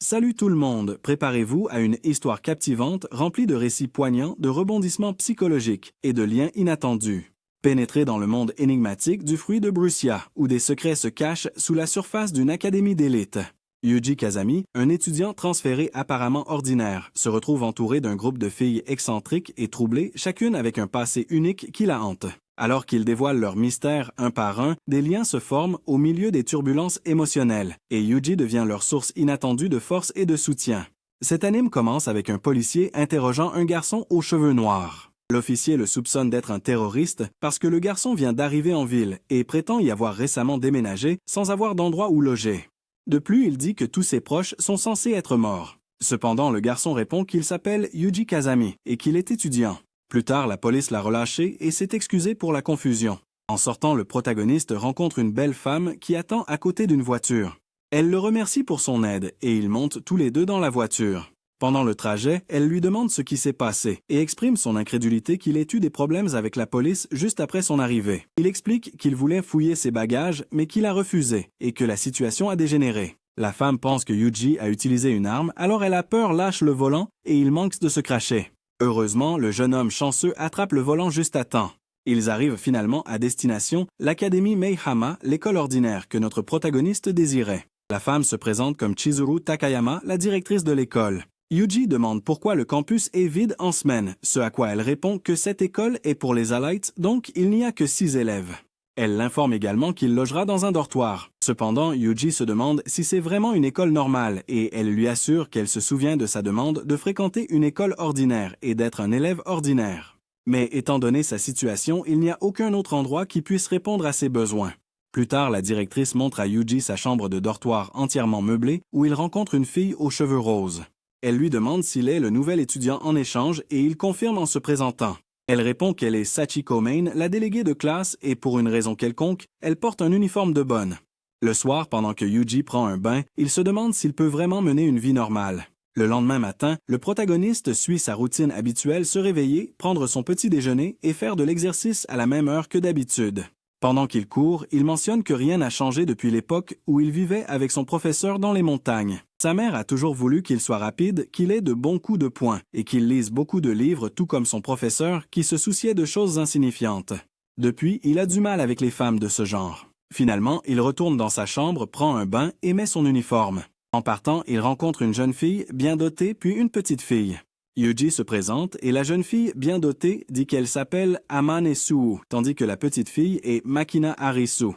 Salut tout le monde, préparez-vous à une histoire captivante remplie de récits poignants, de rebondissements psychologiques et de liens inattendus. Pénétrez dans le monde énigmatique du fruit de Brucia, où des secrets se cachent sous la surface d'une académie d'élite. Yuji Kazami, un étudiant transféré apparemment ordinaire, se retrouve entouré d'un groupe de filles excentriques et troublées, chacune avec un passé unique qui la hante. Alors qu'ils dévoilent leurs mystères un par un, des liens se forment au milieu des turbulences émotionnelles, et Yuji devient leur source inattendue de force et de soutien. Cet anime commence avec un policier interrogeant un garçon aux cheveux noirs. L'officier le soupçonne d'être un terroriste parce que le garçon vient d'arriver en ville et prétend y avoir récemment déménagé sans avoir d'endroit où loger. De plus, il dit que tous ses proches sont censés être morts. Cependant, le garçon répond qu'il s'appelle Yuji Kazami et qu'il est étudiant. Plus tard, la police l'a relâché et s'est excusée pour la confusion. En sortant, le protagoniste rencontre une belle femme qui attend à côté d'une voiture. Elle le remercie pour son aide et ils montent tous les deux dans la voiture. Pendant le trajet, elle lui demande ce qui s'est passé et exprime son incrédulité qu'il ait eu des problèmes avec la police juste après son arrivée. Il explique qu'il voulait fouiller ses bagages mais qu'il a refusé et que la situation a dégénéré. La femme pense que Yuji a utilisé une arme, alors elle a peur, lâche le volant et il manque de se cracher. Heureusement, le jeune homme chanceux attrape le volant juste à temps. Ils arrivent finalement à destination, l'Académie Meihama, l'école ordinaire que notre protagoniste désirait. La femme se présente comme Chizuru Takayama, la directrice de l'école. Yuji demande pourquoi le campus est vide en semaine, ce à quoi elle répond que cette école est pour les Alites, donc il n'y a que 6 élèves. Elle l'informe également qu'il logera dans un dortoir. Cependant, Yuji se demande si c'est vraiment une école normale et elle lui assure qu'elle se souvient de sa demande de fréquenter une école ordinaire et d'être un élève ordinaire. Mais étant donné sa situation, il n'y a aucun autre endroit qui puisse répondre à ses besoins. Plus tard, la directrice montre à Yuji sa chambre de dortoir entièrement meublée où il rencontre une fille aux cheveux roses. Elle lui demande s'il est le nouvel étudiant en échange et il confirme en se présentant. Elle répond qu'elle est Sachiko Main, la déléguée de classe, et pour une raison quelconque, elle porte un uniforme de bonne. Le soir, pendant que Yuji prend un bain, il se demande s'il peut vraiment mener une vie normale. Le lendemain matin, le protagoniste suit sa routine habituelle, se réveiller, prendre son petit déjeuner et faire de l'exercice à la même heure que d'habitude. Pendant qu'il court, il mentionne que rien n'a changé depuis l'époque où il vivait avec son professeur dans les montagnes. Sa mère a toujours voulu qu'il soit rapide, qu'il ait de bons coups de poing et qu'il lise beaucoup de livres tout comme son professeur qui se souciait de choses insignifiantes. Depuis, il a du mal avec les femmes de ce genre. Finalement, il retourne dans sa chambre, prend un bain et met son uniforme. En partant, il rencontre une jeune fille bien dotée puis une petite fille. Yuji se présente et la jeune fille bien dotée dit qu'elle s'appelle Amane Suu, tandis que la petite fille est Makina Harisu.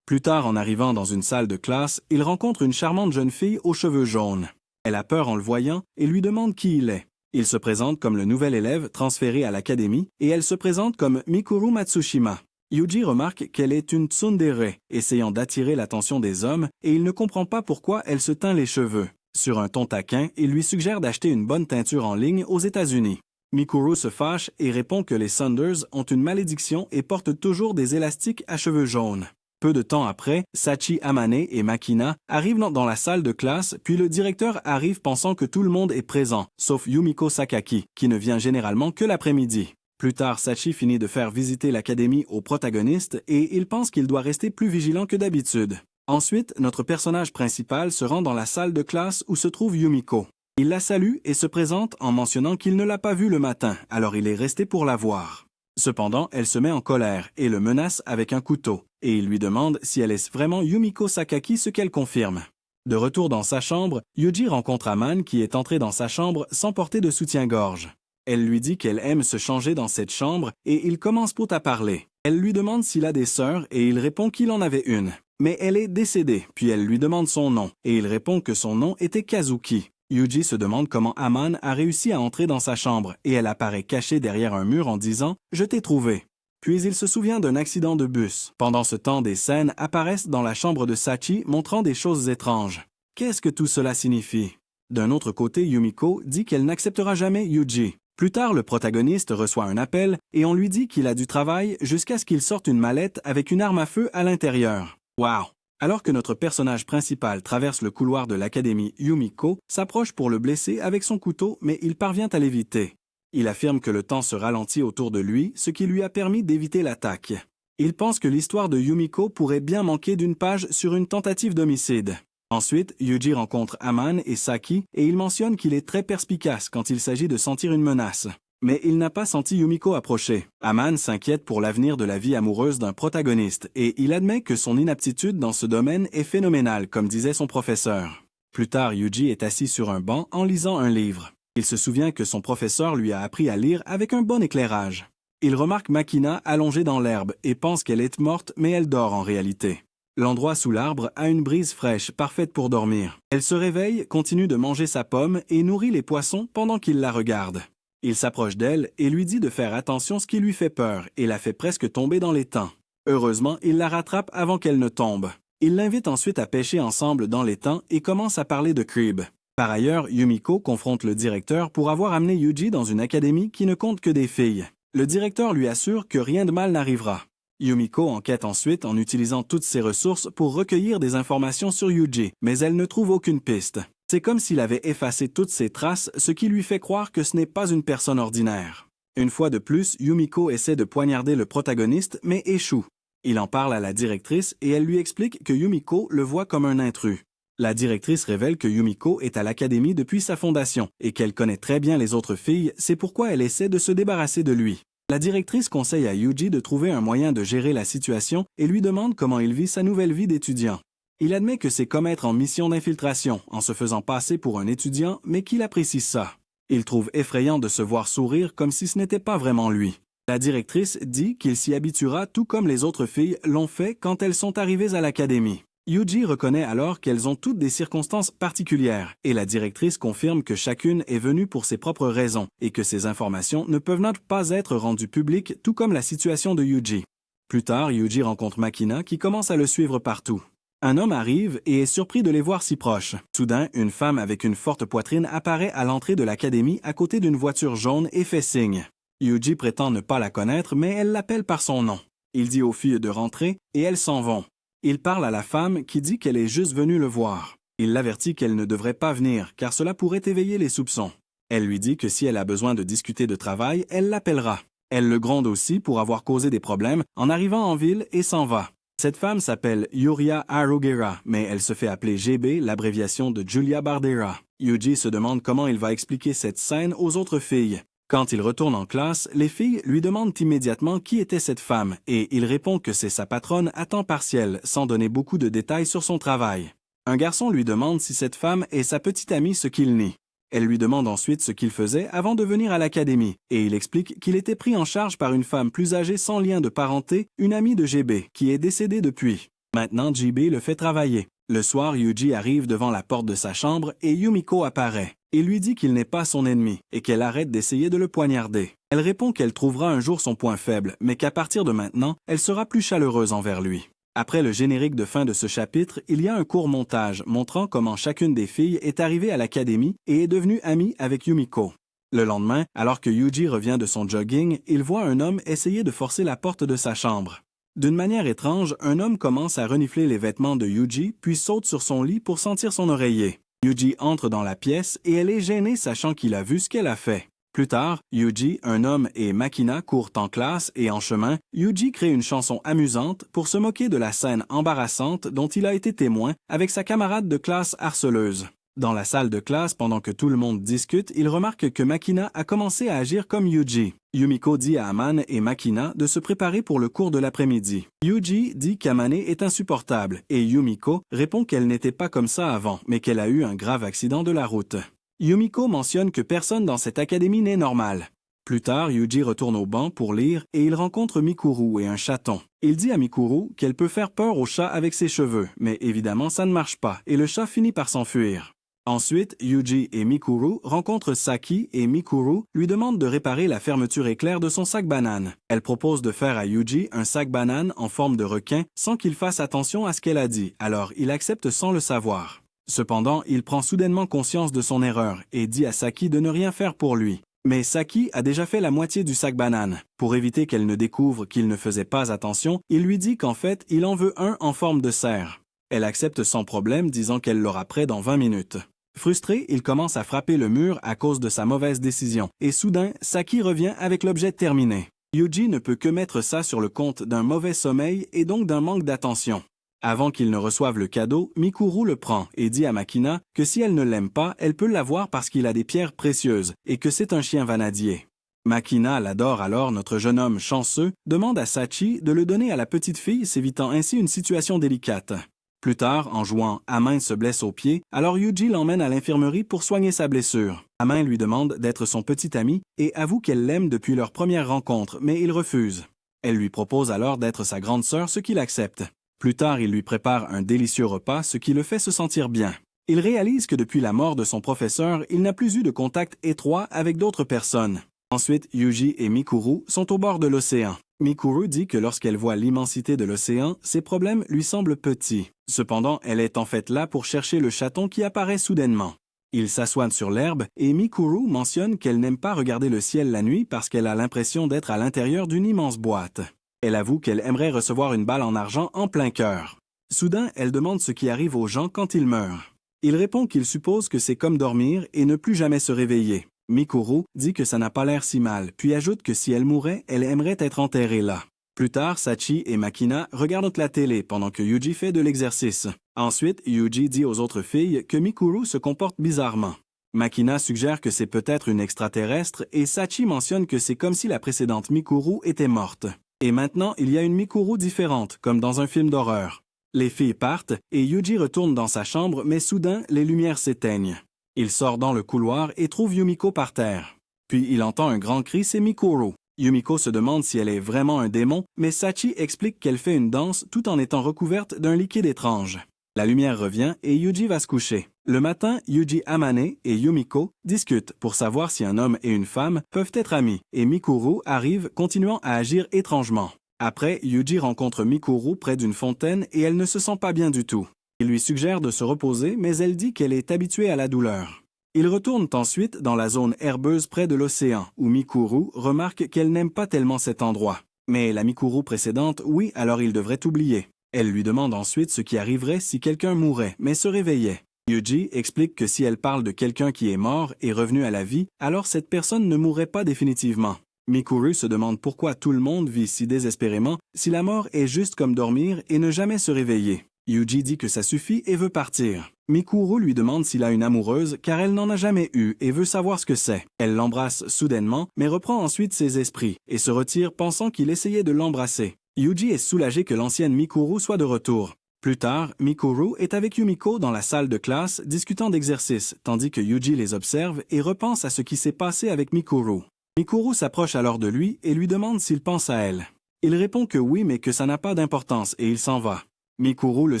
Plus tard, en arrivant dans une salle de classe, il rencontre une charmante jeune fille aux cheveux jaunes. Elle a peur en le voyant et lui demande qui il est. Il se présente comme le nouvel élève transféré à l'académie et elle se présente comme Mikuru Matsushima. Yuji remarque qu'elle est une tsundere, essayant d'attirer l'attention des hommes et il ne comprend pas pourquoi elle se teint les cheveux. Sur un ton taquin, il lui suggère d'acheter une bonne teinture en ligne aux États-Unis. Mikuru se fâche et répond que les Saunders ont une malédiction et portent toujours des élastiques à cheveux jaunes. Peu de temps après, Sachi Amane et Makina arrivent dans la salle de classe, puis le directeur arrive pensant que tout le monde est présent, sauf Yumiko Sakaki, qui ne vient généralement que l'après-midi. Plus tard, Sachi finit de faire visiter l'académie au protagoniste et il pense qu'il doit rester plus vigilant que d'habitude. Ensuite, notre personnage principal se rend dans la salle de classe où se trouve Yumiko. Il la salue et se présente en mentionnant qu'il ne l'a pas vue le matin, alors il est resté pour la voir. Cependant, elle se met en colère et le menace avec un couteau, et il lui demande si elle est vraiment Yumiko Sakaki, ce qu'elle confirme. De retour dans sa chambre, Yuji rencontre Amane qui est entrée dans sa chambre sans porter de soutien-gorge. Elle lui dit qu'elle aime se changer dans cette chambre et il commence pour à parler. Elle lui demande s'il a des sœurs et il répond qu'il en avait une. Mais elle est décédée, puis elle lui demande son nom et il répond que son nom était Kazuki. Yuji se demande comment Amane a réussi à entrer dans sa chambre et elle apparaît cachée derrière un mur en disant « Je t'ai trouvé ». Puis il se souvient d'un accident de bus. Pendant ce temps, des scènes apparaissent dans la chambre de Sachi montrant des choses étranges. Qu'est-ce que tout cela signifie? D'un autre côté, Yumiko dit qu'elle n'acceptera jamais Yuji. Plus tard, le protagoniste reçoit un appel et on lui dit qu'il a du travail jusqu'à ce qu'il sorte une mallette avec une arme à feu à l'intérieur. Wow! Alors que notre personnage principal traverse le couloir de l'académie, Yumiko s'approche pour le blesser avec son couteau, mais il parvient à l'éviter. Il affirme que le temps se ralentit autour de lui, ce qui lui a permis d'éviter l'attaque. Il pense que l'histoire de Yumiko pourrait bien manquer d'une page sur une tentative d'homicide. Ensuite, Yuji rencontre Aman et Saki et il mentionne qu'il est très perspicace quand il s'agit de sentir une menace. Mais il n'a pas senti Yumiko approcher. Aman s'inquiète pour l'avenir de la vie amoureuse d'un protagoniste et il admet que son inaptitude dans ce domaine est phénoménale, comme disait son professeur. Plus tard, Yuji est assis sur un banc en lisant un livre. Il se souvient que son professeur lui a appris à lire avec un bon éclairage. Il remarque Makina allongée dans l'herbe et pense qu'elle est morte, mais elle dort en réalité. L'endroit sous l'arbre a une brise fraîche, parfaite pour dormir. Elle se réveille, continue de manger sa pomme et nourrit les poissons pendant qu'il la regarde. Il s'approche d'elle et lui dit de faire attention, ce qui lui fait peur et la fait presque tomber dans l'étang. Heureusement, il la rattrape avant qu'elle ne tombe. Il l'invite ensuite à pêcher ensemble dans l'étang et commence à parler de Crib. Par ailleurs, Yumiko confronte le directeur pour avoir amené Yuji dans une académie qui ne compte que des filles. Le directeur lui assure que rien de mal n'arrivera. Yumiko enquête ensuite en utilisant toutes ses ressources pour recueillir des informations sur Yuji, mais elle ne trouve aucune piste. C'est comme s'il avait effacé toutes ses traces, ce qui lui fait croire que ce n'est pas une personne ordinaire. Une fois de plus, Yumiko essaie de poignarder le protagoniste, mais échoue. Il en parle à la directrice et elle lui explique que Yumiko le voit comme un intrus. La directrice révèle que Yumiko est à l'académie depuis sa fondation et qu'elle connaît très bien les autres filles, c'est pourquoi elle essaie de se débarrasser de lui. La directrice conseille à Yuji de trouver un moyen de gérer la situation et lui demande comment il vit sa nouvelle vie d'étudiant. Il admet que c'est comme être en mission d'infiltration, en se faisant passer pour un étudiant, mais qu'il apprécie ça. Il trouve effrayant de se voir sourire comme si ce n'était pas vraiment lui. La directrice dit qu'il s'y habituera tout comme les autres filles l'ont fait quand elles sont arrivées à l'académie. Yuji reconnaît alors qu'elles ont toutes des circonstances particulières, et la directrice confirme que chacune est venue pour ses propres raisons, et que ces informations ne peuvent pas être rendues publiques, tout comme la situation de Yuji. Plus tard, Yuji rencontre Makina qui commence à le suivre partout. Un homme arrive et est surpris de les voir si proches. Soudain, une femme avec une forte poitrine apparaît à l'entrée de l'académie à côté d'une voiture jaune et fait signe. Yuji prétend ne pas la connaître, mais elle l'appelle par son nom. Il dit aux filles de rentrer et elles s'en vont. Il parle à la femme qui dit qu'elle est juste venue le voir. Il l'avertit qu'elle ne devrait pas venir, car cela pourrait éveiller les soupçons. Elle lui dit que si elle a besoin de discuter de travail, elle l'appellera. Elle le gronde aussi pour avoir causé des problèmes en arrivant en ville et s'en va. Cette femme s'appelle Yuria Harugera, mais elle se fait appeler GB, l'abréviation de Julia Bardera. Yuji se demande comment il va expliquer cette scène aux autres filles. Quand il retourne en classe, les filles lui demandent immédiatement qui était cette femme et il répond que c'est sa patronne à temps partiel, sans donner beaucoup de détails sur son travail. Un garçon lui demande si cette femme est sa petite amie, ce qu'il nie. Elle lui demande ensuite ce qu'il faisait avant de venir à l'académie, et il explique qu'il était pris en charge par une femme plus âgée sans lien de parenté, une amie de GB, qui est décédée depuis. Maintenant, GB le fait travailler. Le soir, Yuji arrive devant la porte de sa chambre et Yumiko apparaît. Il lui dit qu'il n'est pas son ennemi et qu'elle arrête d'essayer de le poignarder. Elle répond qu'elle trouvera un jour son point faible, mais qu'à partir de maintenant, elle sera plus chaleureuse envers lui. Après le générique de fin de ce chapitre, il y a un court montage montrant comment chacune des filles est arrivée à l'académie et est devenue amie avec Yumiko. Le lendemain, alors que Yuji revient de son jogging, il voit un homme essayer de forcer la porte de sa chambre. D'une manière étrange, un homme commence à renifler les vêtements de Yuji, puis saute sur son lit pour sentir son oreiller. Yuji entre dans la pièce et elle est gênée sachant qu'il a vu ce qu'elle a fait. Plus tard, Yuji, un homme et Makina courent en classe et en chemin, Yuji crée une chanson amusante pour se moquer de la scène embarrassante dont il a été témoin avec sa camarade de classe harceleuse. Dans la salle de classe, pendant que tout le monde discute, il remarque que Makina a commencé à agir comme Yuji. Yumiko dit à Amane et Makina de se préparer pour le cours de l'après-midi. Yuji dit qu'Amane est insupportable et Yumiko répond qu'elle n'était pas comme ça avant, mais qu'elle a eu un grave accident de la route. Yumiko mentionne que personne dans cette académie n'est normal. Plus tard, Yuji retourne au banc pour lire et il rencontre Mikuru et un chaton. Il dit à Mikuru qu'elle peut faire peur au chat avec ses cheveux, mais évidemment ça ne marche pas et le chat finit par s'enfuir. Ensuite, Yuji et Mikuru rencontrent Saki et Mikuru lui demandent de réparer la fermeture éclair de son sac banane. Elle propose de faire à Yuji un sac banane en forme de requin sans qu'il fasse attention à ce qu'elle a dit, alors il accepte sans le savoir. Cependant, il prend soudainement conscience de son erreur et dit à Saki de ne rien faire pour lui. Mais Saki a déjà fait la moitié du sac banane. Pour éviter qu'elle ne découvre qu'il ne faisait pas attention, il lui dit qu'en fait, il en veut un en forme de cerf. Elle accepte sans problème, disant qu'elle l'aura prêt dans 20 minutes. Frustré, il commence à frapper le mur à cause de sa mauvaise décision, et soudain, Saki revient avec l'objet terminé. Yuji ne peut que mettre ça sur le compte d'un mauvais sommeil et donc d'un manque d'attention. Avant qu'il ne reçoive le cadeau, Mikuru le prend et dit à Makina que si elle ne l'aime pas, elle peut l'avoir parce qu'il a des pierres précieuses et que c'est un chien vanadier. Makina l'adore alors, notre jeune homme chanceux demande à Sachi de le donner à la petite fille, s'évitant ainsi une situation délicate. Plus tard, en jouant, Amin se blesse au pied, alors Yuji l'emmène à l'infirmerie pour soigner sa blessure. Amin lui demande d'être son petit ami et avoue qu'elle l'aime depuis leur première rencontre, mais il refuse. Elle lui propose alors d'être sa grande sœur, ce qu'il accepte. Plus tard, il lui prépare un délicieux repas, ce qui le fait se sentir bien. Il réalise que depuis la mort de son professeur, il n'a plus eu de contact étroit avec d'autres personnes. Ensuite, Yuji et Mikuru sont au bord de l'océan. Mikuru dit que lorsqu'elle voit l'immensité de l'océan, ses problèmes lui semblent petits. Cependant, elle est en fait là pour chercher le chaton qui apparaît soudainement. Ils s'assoient sur l'herbe et Mikuru mentionne qu'elle n'aime pas regarder le ciel la nuit parce qu'elle a l'impression d'être à l'intérieur d'une immense boîte. Elle avoue qu'elle aimerait recevoir une balle en argent en plein cœur. Soudain, elle demande ce qui arrive aux gens quand ils meurent. Il répond qu'il suppose que c'est comme dormir et ne plus jamais se réveiller. Mikuru dit que ça n'a pas l'air si mal, puis ajoute que si elle mourait, elle aimerait être enterrée là. Plus tard, Sachi et Makina regardent la télé pendant que Yuji fait de l'exercice. Ensuite, Yuji dit aux autres filles que Mikuru se comporte bizarrement. Makina suggère que c'est peut-être une extraterrestre et Sachi mentionne que c'est comme si la précédente Mikuru était morte. Et maintenant, il y a une Mikuru différente, comme dans un film d'horreur. Les filles partent et Yuji retourne dans sa chambre, mais soudain, les lumières s'éteignent. Il sort dans le couloir et trouve Yumiko par terre. Puis il entend un grand cri, c'est Mikuru. Yumiko se demande si elle est vraiment un démon, mais Sachi explique qu'elle fait une danse tout en étant recouverte d'un liquide étrange. La lumière revient et Yuji va se coucher. Le matin, Yuji Amane et Yumiko discutent pour savoir si un homme et une femme peuvent être amis, et Mikuru arrive continuant à agir étrangement. Après, Yuji rencontre Mikuru près d'une fontaine et elle ne se sent pas bien du tout. Il lui suggère de se reposer, mais elle dit qu'elle est habituée à la douleur. Ils retournent ensuite dans la zone herbeuse près de l'océan, où Mikuru remarque qu'elle n'aime pas tellement cet endroit. Mais la Mikuru précédente, oui, alors il devrait oublier. Elle lui demande ensuite ce qui arriverait si quelqu'un mourait, mais se réveillait. Yuji explique que si elle parle de quelqu'un qui est mort et revenu à la vie, alors cette personne ne mourrait pas définitivement. Mikuru se demande pourquoi tout le monde vit si désespérément si la mort est juste comme dormir et ne jamais se réveiller. Yuji dit que ça suffit et veut partir. Mikuru lui demande s'il a une amoureuse car elle n'en a jamais eu et veut savoir ce que c'est. Elle l'embrasse soudainement mais reprend ensuite ses esprits et se retire pensant qu'il essayait de l'embrasser. Yuji est soulagé que l'ancienne Mikuru soit de retour. Plus tard, Mikuru est avec Yumiko dans la salle de classe discutant d'exercices tandis que Yuji les observe et repense à ce qui s'est passé avec Mikuru. Mikuru s'approche alors de lui et lui demande s'il pense à elle. Il répond que oui mais que ça n'a pas d'importance et il s'en va. Mikuru le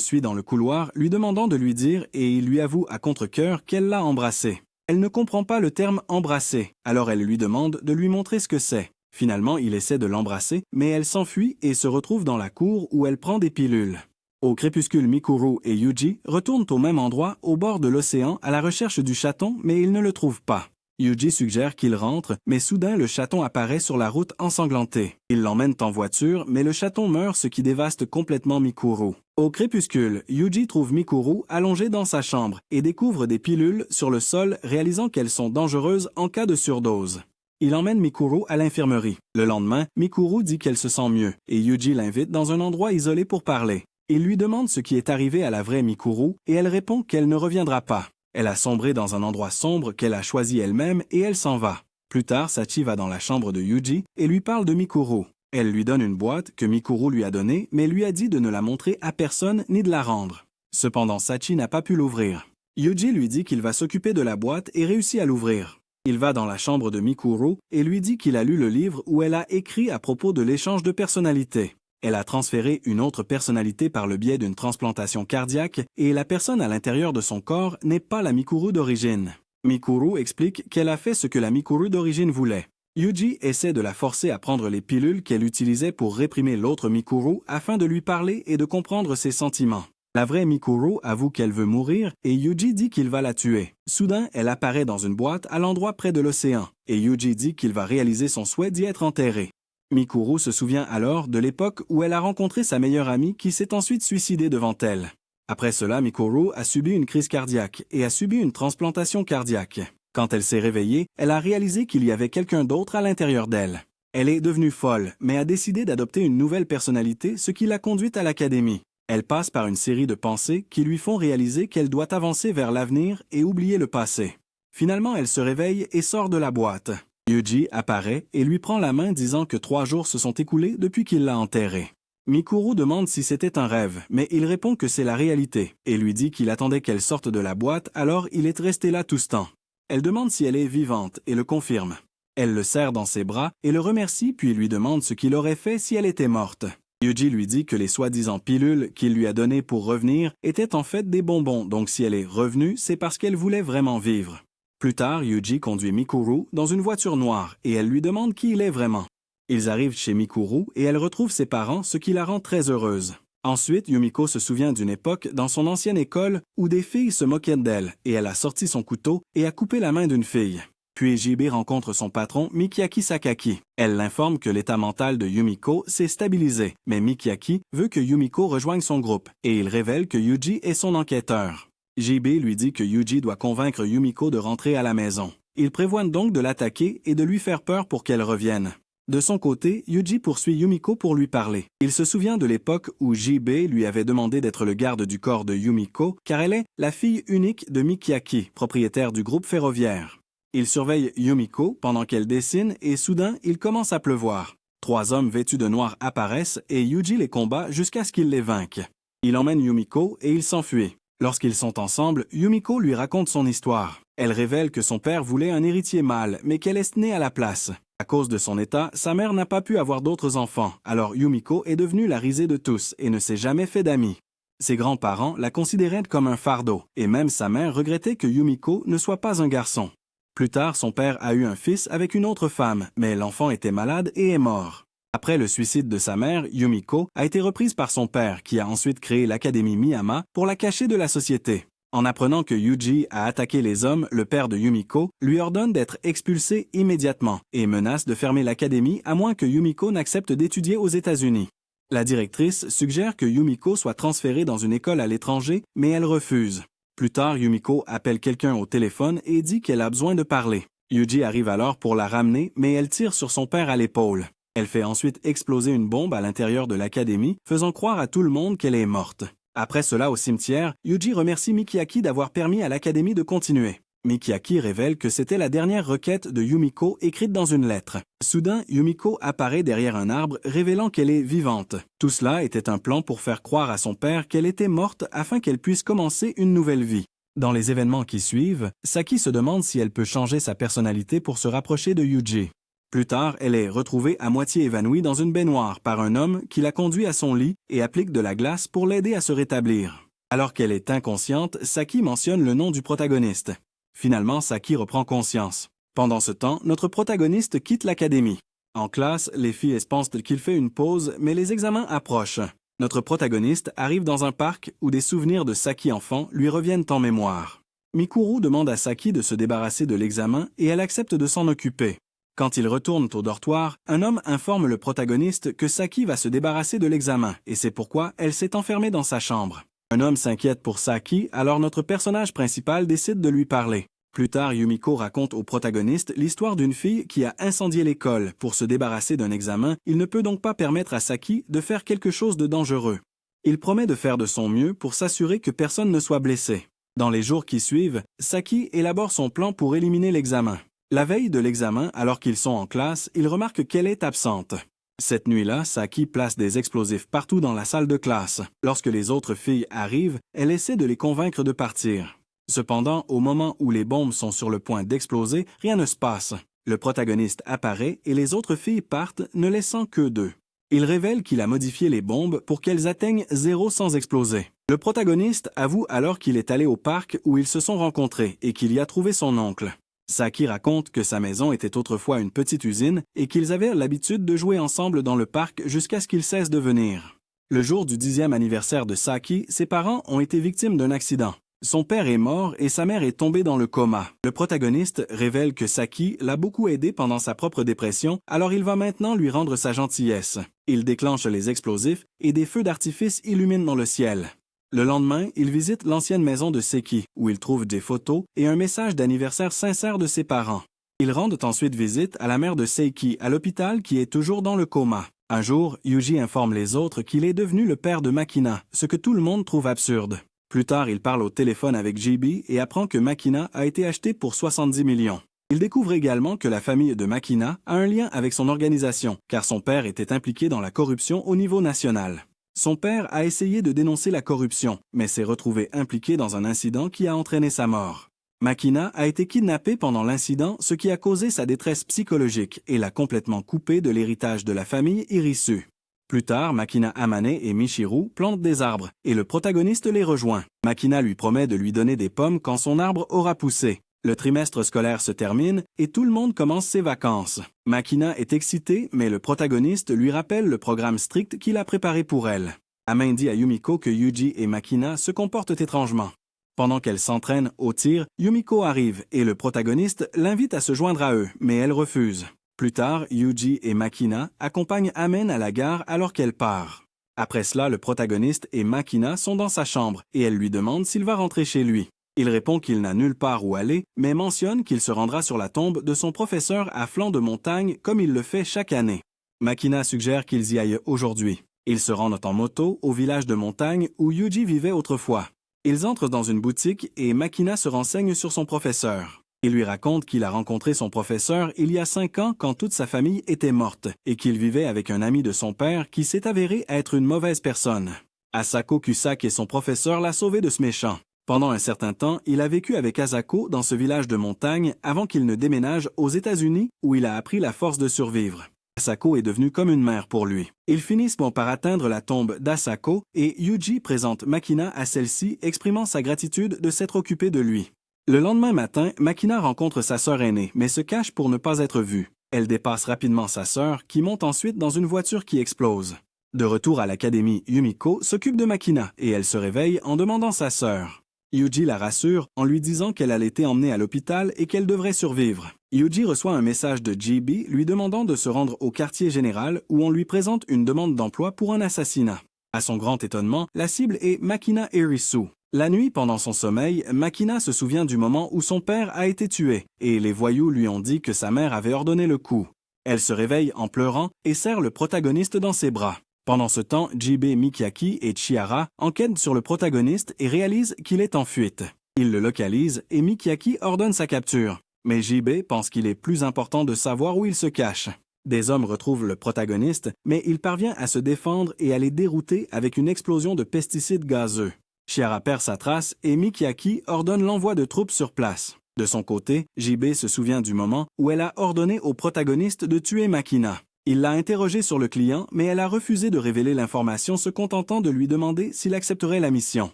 suit dans le couloir, lui demandant de lui dire et il lui avoue à contre-cœur qu'elle l'a embrassé. Elle ne comprend pas le terme « embrasser », alors elle lui demande de lui montrer ce que c'est. Finalement, il essaie de l'embrasser, mais elle s'enfuit et se retrouve dans la cour où elle prend des pilules. Au crépuscule, Mikuru et Yuji retournent au même endroit, au bord de l'océan, à la recherche du chaton, mais ils ne le trouvent pas. Yuji suggère qu'il rentre, mais soudain le chaton apparaît sur la route ensanglanté. Ils l'emmènent en voiture, mais le chaton meurt, ce qui dévaste complètement Mikuru. Au crépuscule, Yuji trouve Mikuru allongée dans sa chambre et découvre des pilules sur le sol, réalisant qu'elles sont dangereuses en cas de surdose. Il emmène Mikuru à l'infirmerie. Le lendemain, Mikuru dit qu'elle se sent mieux et Yuji l'invite dans un endroit isolé pour parler. Il lui demande ce qui est arrivé à la vraie Mikuru et elle répond qu'elle ne reviendra pas. Elle a sombré dans un endroit sombre qu'elle a choisi elle-même et elle s'en va. Plus tard, Sachi va dans la chambre de Yuji et lui parle de Mikuru. Elle lui donne une boîte que Mikuru lui a donnée, mais lui a dit de ne la montrer à personne ni de la rendre. Cependant, Sachi n'a pas pu l'ouvrir. Yuji lui dit qu'il va s'occuper de la boîte et réussit à l'ouvrir. Il va dans la chambre de Mikuru et lui dit qu'il a lu le livre où elle a écrit à propos de l'échange de personnalités. Elle a transféré une autre personnalité par le biais d'une transplantation cardiaque et la personne à l'intérieur de son corps n'est pas la Mikuru d'origine. Mikuru explique qu'elle a fait ce que la Mikuru d'origine voulait. Yuji essaie de la forcer à prendre les pilules qu'elle utilisait pour réprimer l'autre Mikuru afin de lui parler et de comprendre ses sentiments. La vraie Mikuru avoue qu'elle veut mourir et Yuji dit qu'il va la tuer. Soudain, elle apparaît dans une boîte à l'endroit près de l'océan et Yuji dit qu'il va réaliser son souhait d'y être enterré. Mikuru se souvient alors de l'époque où elle a rencontré sa meilleure amie qui s'est ensuite suicidée devant elle. Après cela, Mikuru a subi une crise cardiaque et a subi une transplantation cardiaque. Quand elle s'est réveillée, elle a réalisé qu'il y avait quelqu'un d'autre à l'intérieur d'elle. Elle est devenue folle, mais a décidé d'adopter une nouvelle personnalité, ce qui l'a conduite à l'académie. Elle passe par une série de pensées qui lui font réaliser qu'elle doit avancer vers l'avenir et oublier le passé. Finalement, elle se réveille et sort de la boîte. Yuji apparaît et lui prend la main disant que 3 jours se sont écoulés depuis qu'il l'a enterrée. Mikuru demande si c'était un rêve, mais il répond que c'est la réalité et lui dit qu'il attendait qu'elle sorte de la boîte, alors il est resté là tout ce temps. Elle demande si elle est vivante et le confirme. Elle le serre dans ses bras et le remercie puis lui demande ce qu'il aurait fait si elle était morte. Yuji lui dit que les soi-disant pilules qu'il lui a données pour revenir étaient en fait des bonbons, donc si elle est revenue, c'est parce qu'elle voulait vraiment vivre. Plus tard, Yuji conduit Mikuru dans une voiture noire et elle lui demande qui il est vraiment. Ils arrivent chez Mikuru et elle retrouve ses parents, ce qui la rend très heureuse. Ensuite, Yumiko se souvient d'une époque dans son ancienne école où des filles se moquaient d'elle et elle a sorti son couteau et a coupé la main d'une fille. Puis JB rencontre son patron Mikiaki Sakaki. Elle l'informe que l'état mental de Yumiko s'est stabilisé, mais Mikiaki veut que Yumiko rejoigne son groupe et il révèle que Yuji est son enquêteur. JB lui dit que Yuji doit convaincre Yumiko de rentrer à la maison. Il prévoit donc de l'attaquer et de lui faire peur pour qu'elle revienne. De son côté, Yuji poursuit Yumiko pour lui parler. Il se souvient de l'époque où JB lui avait demandé d'être le garde du corps de Yumiko car elle est la fille unique de Mikiaki, propriétaire du groupe ferroviaire. Il surveille Yumiko pendant qu'elle dessine et soudain, il commence à pleuvoir. 3 hommes vêtus de noir apparaissent et Yuji les combat jusqu'à ce qu'il les vainque. Il emmène Yumiko et il s'enfuit. Lorsqu'ils sont ensemble, Yumiko lui raconte son histoire. Elle révèle que son père voulait un héritier mâle, mais qu'elle est née à la place. À cause de son état, sa mère n'a pas pu avoir d'autres enfants, alors Yumiko est devenue la risée de tous et ne s'est jamais fait d'amis. Ses grands-parents la considéraient comme un fardeau, et même sa mère regrettait que Yumiko ne soit pas un garçon. Plus tard, son père a eu un fils avec une autre femme, mais l'enfant était malade et est mort. Après le suicide de sa mère, Yumiko a été reprise par son père, qui a ensuite créé l'Académie Miyama pour la cacher de la société. En apprenant que Yuji a attaqué les hommes, le père de Yumiko lui ordonne d'être expulsé immédiatement et menace de fermer l'académie à moins que Yumiko n'accepte d'étudier aux États-Unis. La directrice suggère que Yumiko soit transférée dans une école à l'étranger, mais elle refuse. Plus tard, Yumiko appelle quelqu'un au téléphone et dit qu'elle a besoin de parler. Yuji arrive alors pour la ramener, mais elle tire sur son père à l'épaule. Elle fait ensuite exploser une bombe à l'intérieur de l'académie, faisant croire à tout le monde qu'elle est morte. Après cela, au cimetière, Yuji remercie Mikiaki d'avoir permis à l'académie de continuer. Mikiaki révèle que c'était la dernière requête de Yumiko écrite dans une lettre. Soudain, Yumiko apparaît derrière un arbre, révélant qu'elle est vivante. Tout cela était un plan pour faire croire à son père qu'elle était morte afin qu'elle puisse commencer une nouvelle vie. Dans les événements qui suivent, Saki se demande si elle peut changer sa personnalité pour se rapprocher de Yuji. Plus tard, elle est retrouvée à moitié évanouie dans une baignoire par un homme qui la conduit à son lit et applique de la glace pour l'aider à se rétablir. Alors qu'elle est inconsciente, Saki mentionne le nom du protagoniste. Finalement, Saki reprend conscience. Pendant ce temps, notre protagoniste quitte l'académie. En classe, les filles pensent qu'il fait une pause, mais les examens approchent. Notre protagoniste arrive dans un parc où des souvenirs de Saki enfant lui reviennent en mémoire. Mikuru demande à Saki de se débarrasser de l'examen et elle accepte de s'en occuper. Quand ils retournent au dortoir, un homme informe le protagoniste que Saki va se débarrasser de l'examen et c'est pourquoi elle s'est enfermée dans sa chambre. Un homme s'inquiète pour Saki, alors notre personnage principal décide de lui parler. Plus tard, Yumiko raconte au protagoniste l'histoire d'une fille qui a incendié l'école. Pour se débarrasser d'un examen, il ne peut donc pas permettre à Saki de faire quelque chose de dangereux. Il promet de faire de son mieux pour s'assurer que personne ne soit blessé. Dans les jours qui suivent, Saki élabore son plan pour éliminer l'examen. La veille de l'examen, alors qu'ils sont en classe, il remarque qu'elle est absente. Cette nuit-là, Saki place des explosifs partout dans la salle de classe. Lorsque les autres filles arrivent, elle essaie de les convaincre de partir. Cependant, au moment où les bombes sont sur le point d'exploser, rien ne se passe. Le protagoniste apparaît et les autres filles partent, ne laissant que 2. Il révèle qu'il a modifié les bombes pour qu'elles atteignent 0 sans exploser. Le protagoniste avoue alors qu'il est allé au parc où ils se sont rencontrés et qu'il y a trouvé son oncle. Saki raconte que sa maison était autrefois une petite usine et qu'ils avaient l'habitude de jouer ensemble dans le parc jusqu'à ce qu'il cesse de venir. Le jour du 10e anniversaire de Saki, ses parents ont été victimes d'un accident. Son père est mort et sa mère est tombée dans le coma. Le protagoniste révèle que Saki l'a beaucoup aidé pendant sa propre dépression, alors il va maintenant lui rendre sa gentillesse. Il déclenche les explosifs et des feux d'artifice illuminent dans le ciel. Le lendemain, il visite l'ancienne maison de Seki, où il trouve des photos et un message d'anniversaire sincère de ses parents. Ils rendent ensuite visite à la mère de Seiki à l'hôpital qui est toujours dans le coma. Un jour, Yuji informe les autres qu'il est devenu le père de Makina, ce que tout le monde trouve absurde. Plus tard, il parle au téléphone avec JB et apprend que Makina a été acheté pour 70 millions. Il découvre également que la famille de Makina a un lien avec son organisation, car son père était impliqué dans la corruption au niveau national. Son père a essayé de dénoncer la corruption, mais s'est retrouvé impliqué dans un incident qui a entraîné sa mort. Makina a été kidnappé pendant l'incident, ce qui a causé sa détresse psychologique et l'a complètement coupé de l'héritage de la famille Irisu. Plus tard, Makina Amane et Michiru plantent des arbres, et le protagoniste les rejoint. Makina lui promet de lui donner des pommes quand son arbre aura poussé. Le trimestre scolaire se termine et tout le monde commence ses vacances. Makina est excitée, mais le protagoniste lui rappelle le programme strict qu'il a préparé pour elle. Amane dit à Yumiko que Yuji et Makina se comportent étrangement. Pendant qu'elle s'entraîne au tir, Yumiko arrive et le protagoniste l'invite à se joindre à eux, mais elle refuse. Plus tard, Yuji et Makina accompagnent Amane à la gare alors qu'elle part. Après cela, le protagoniste et Makina sont dans sa chambre et elle lui demande s'il va rentrer chez lui. Il répond qu'il n'a nulle part où aller, mais mentionne qu'il se rendra sur la tombe de son professeur à flanc de montagne comme il le fait chaque année. Makina suggère qu'ils y aillent aujourd'hui. Ils se rendent en moto au village de montagne où Yuji vivait autrefois. Ils entrent dans une boutique et Makina se renseigne sur son professeur. Il lui raconte qu'il a rencontré son professeur il y a 5 ans quand toute sa famille était morte et qu'il vivait avec un ami de son père qui s'est avéré être une mauvaise personne. Asako Kusaki et son professeur l'a sauvé de ce méchant. Pendant un certain temps, il a vécu avec Asako dans ce village de montagne avant qu'il ne déménage aux États-Unis où il a appris la force de survivre. Asako est devenue comme une mère pour lui. Ils finissent par atteindre la tombe d'Asako et Yuji présente Makina à celle-ci, exprimant sa gratitude de s'être occupée de lui. Le lendemain matin, Makina rencontre sa sœur aînée, mais se cache pour ne pas être vue. Elle dépasse rapidement sa sœur, qui monte ensuite dans une voiture qui explose. De retour à l'académie, Yumiko s'occupe de Makina et elle se réveille en demandant sa sœur. Yuji la rassure en lui disant qu'elle a été emmenée à l'hôpital et qu'elle devrait survivre. Yuji reçoit un message de JB lui demandant de se rendre au quartier général où on lui présente une demande d'emploi pour un assassinat. À son grand étonnement, la cible est Makina Irisu. La nuit, pendant son sommeil, Makina se souvient du moment où son père a été tué et les voyous lui ont dit que sa mère avait ordonné le coup. Elle se réveille en pleurant et serre le protagoniste dans ses bras. Pendant ce temps, JB, Mikiaki et Chihara enquêtent sur le protagoniste et réalisent qu'il est en fuite. Ils le localisent et Mikiaki ordonne sa capture. Mais JB pense qu'il est plus important de savoir où il se cache. Des hommes retrouvent le protagoniste, mais il parvient à se défendre et à les dérouter avec une explosion de pesticides gazeux. Chihara perd sa trace et Mikiaki ordonne l'envoi de troupes sur place. De son côté, JB se souvient du moment où elle a ordonné au protagoniste de tuer Makina. Il l'a interrogée sur le client, mais elle a refusé de révéler l'information, se contentant de lui demander s'il accepterait la mission.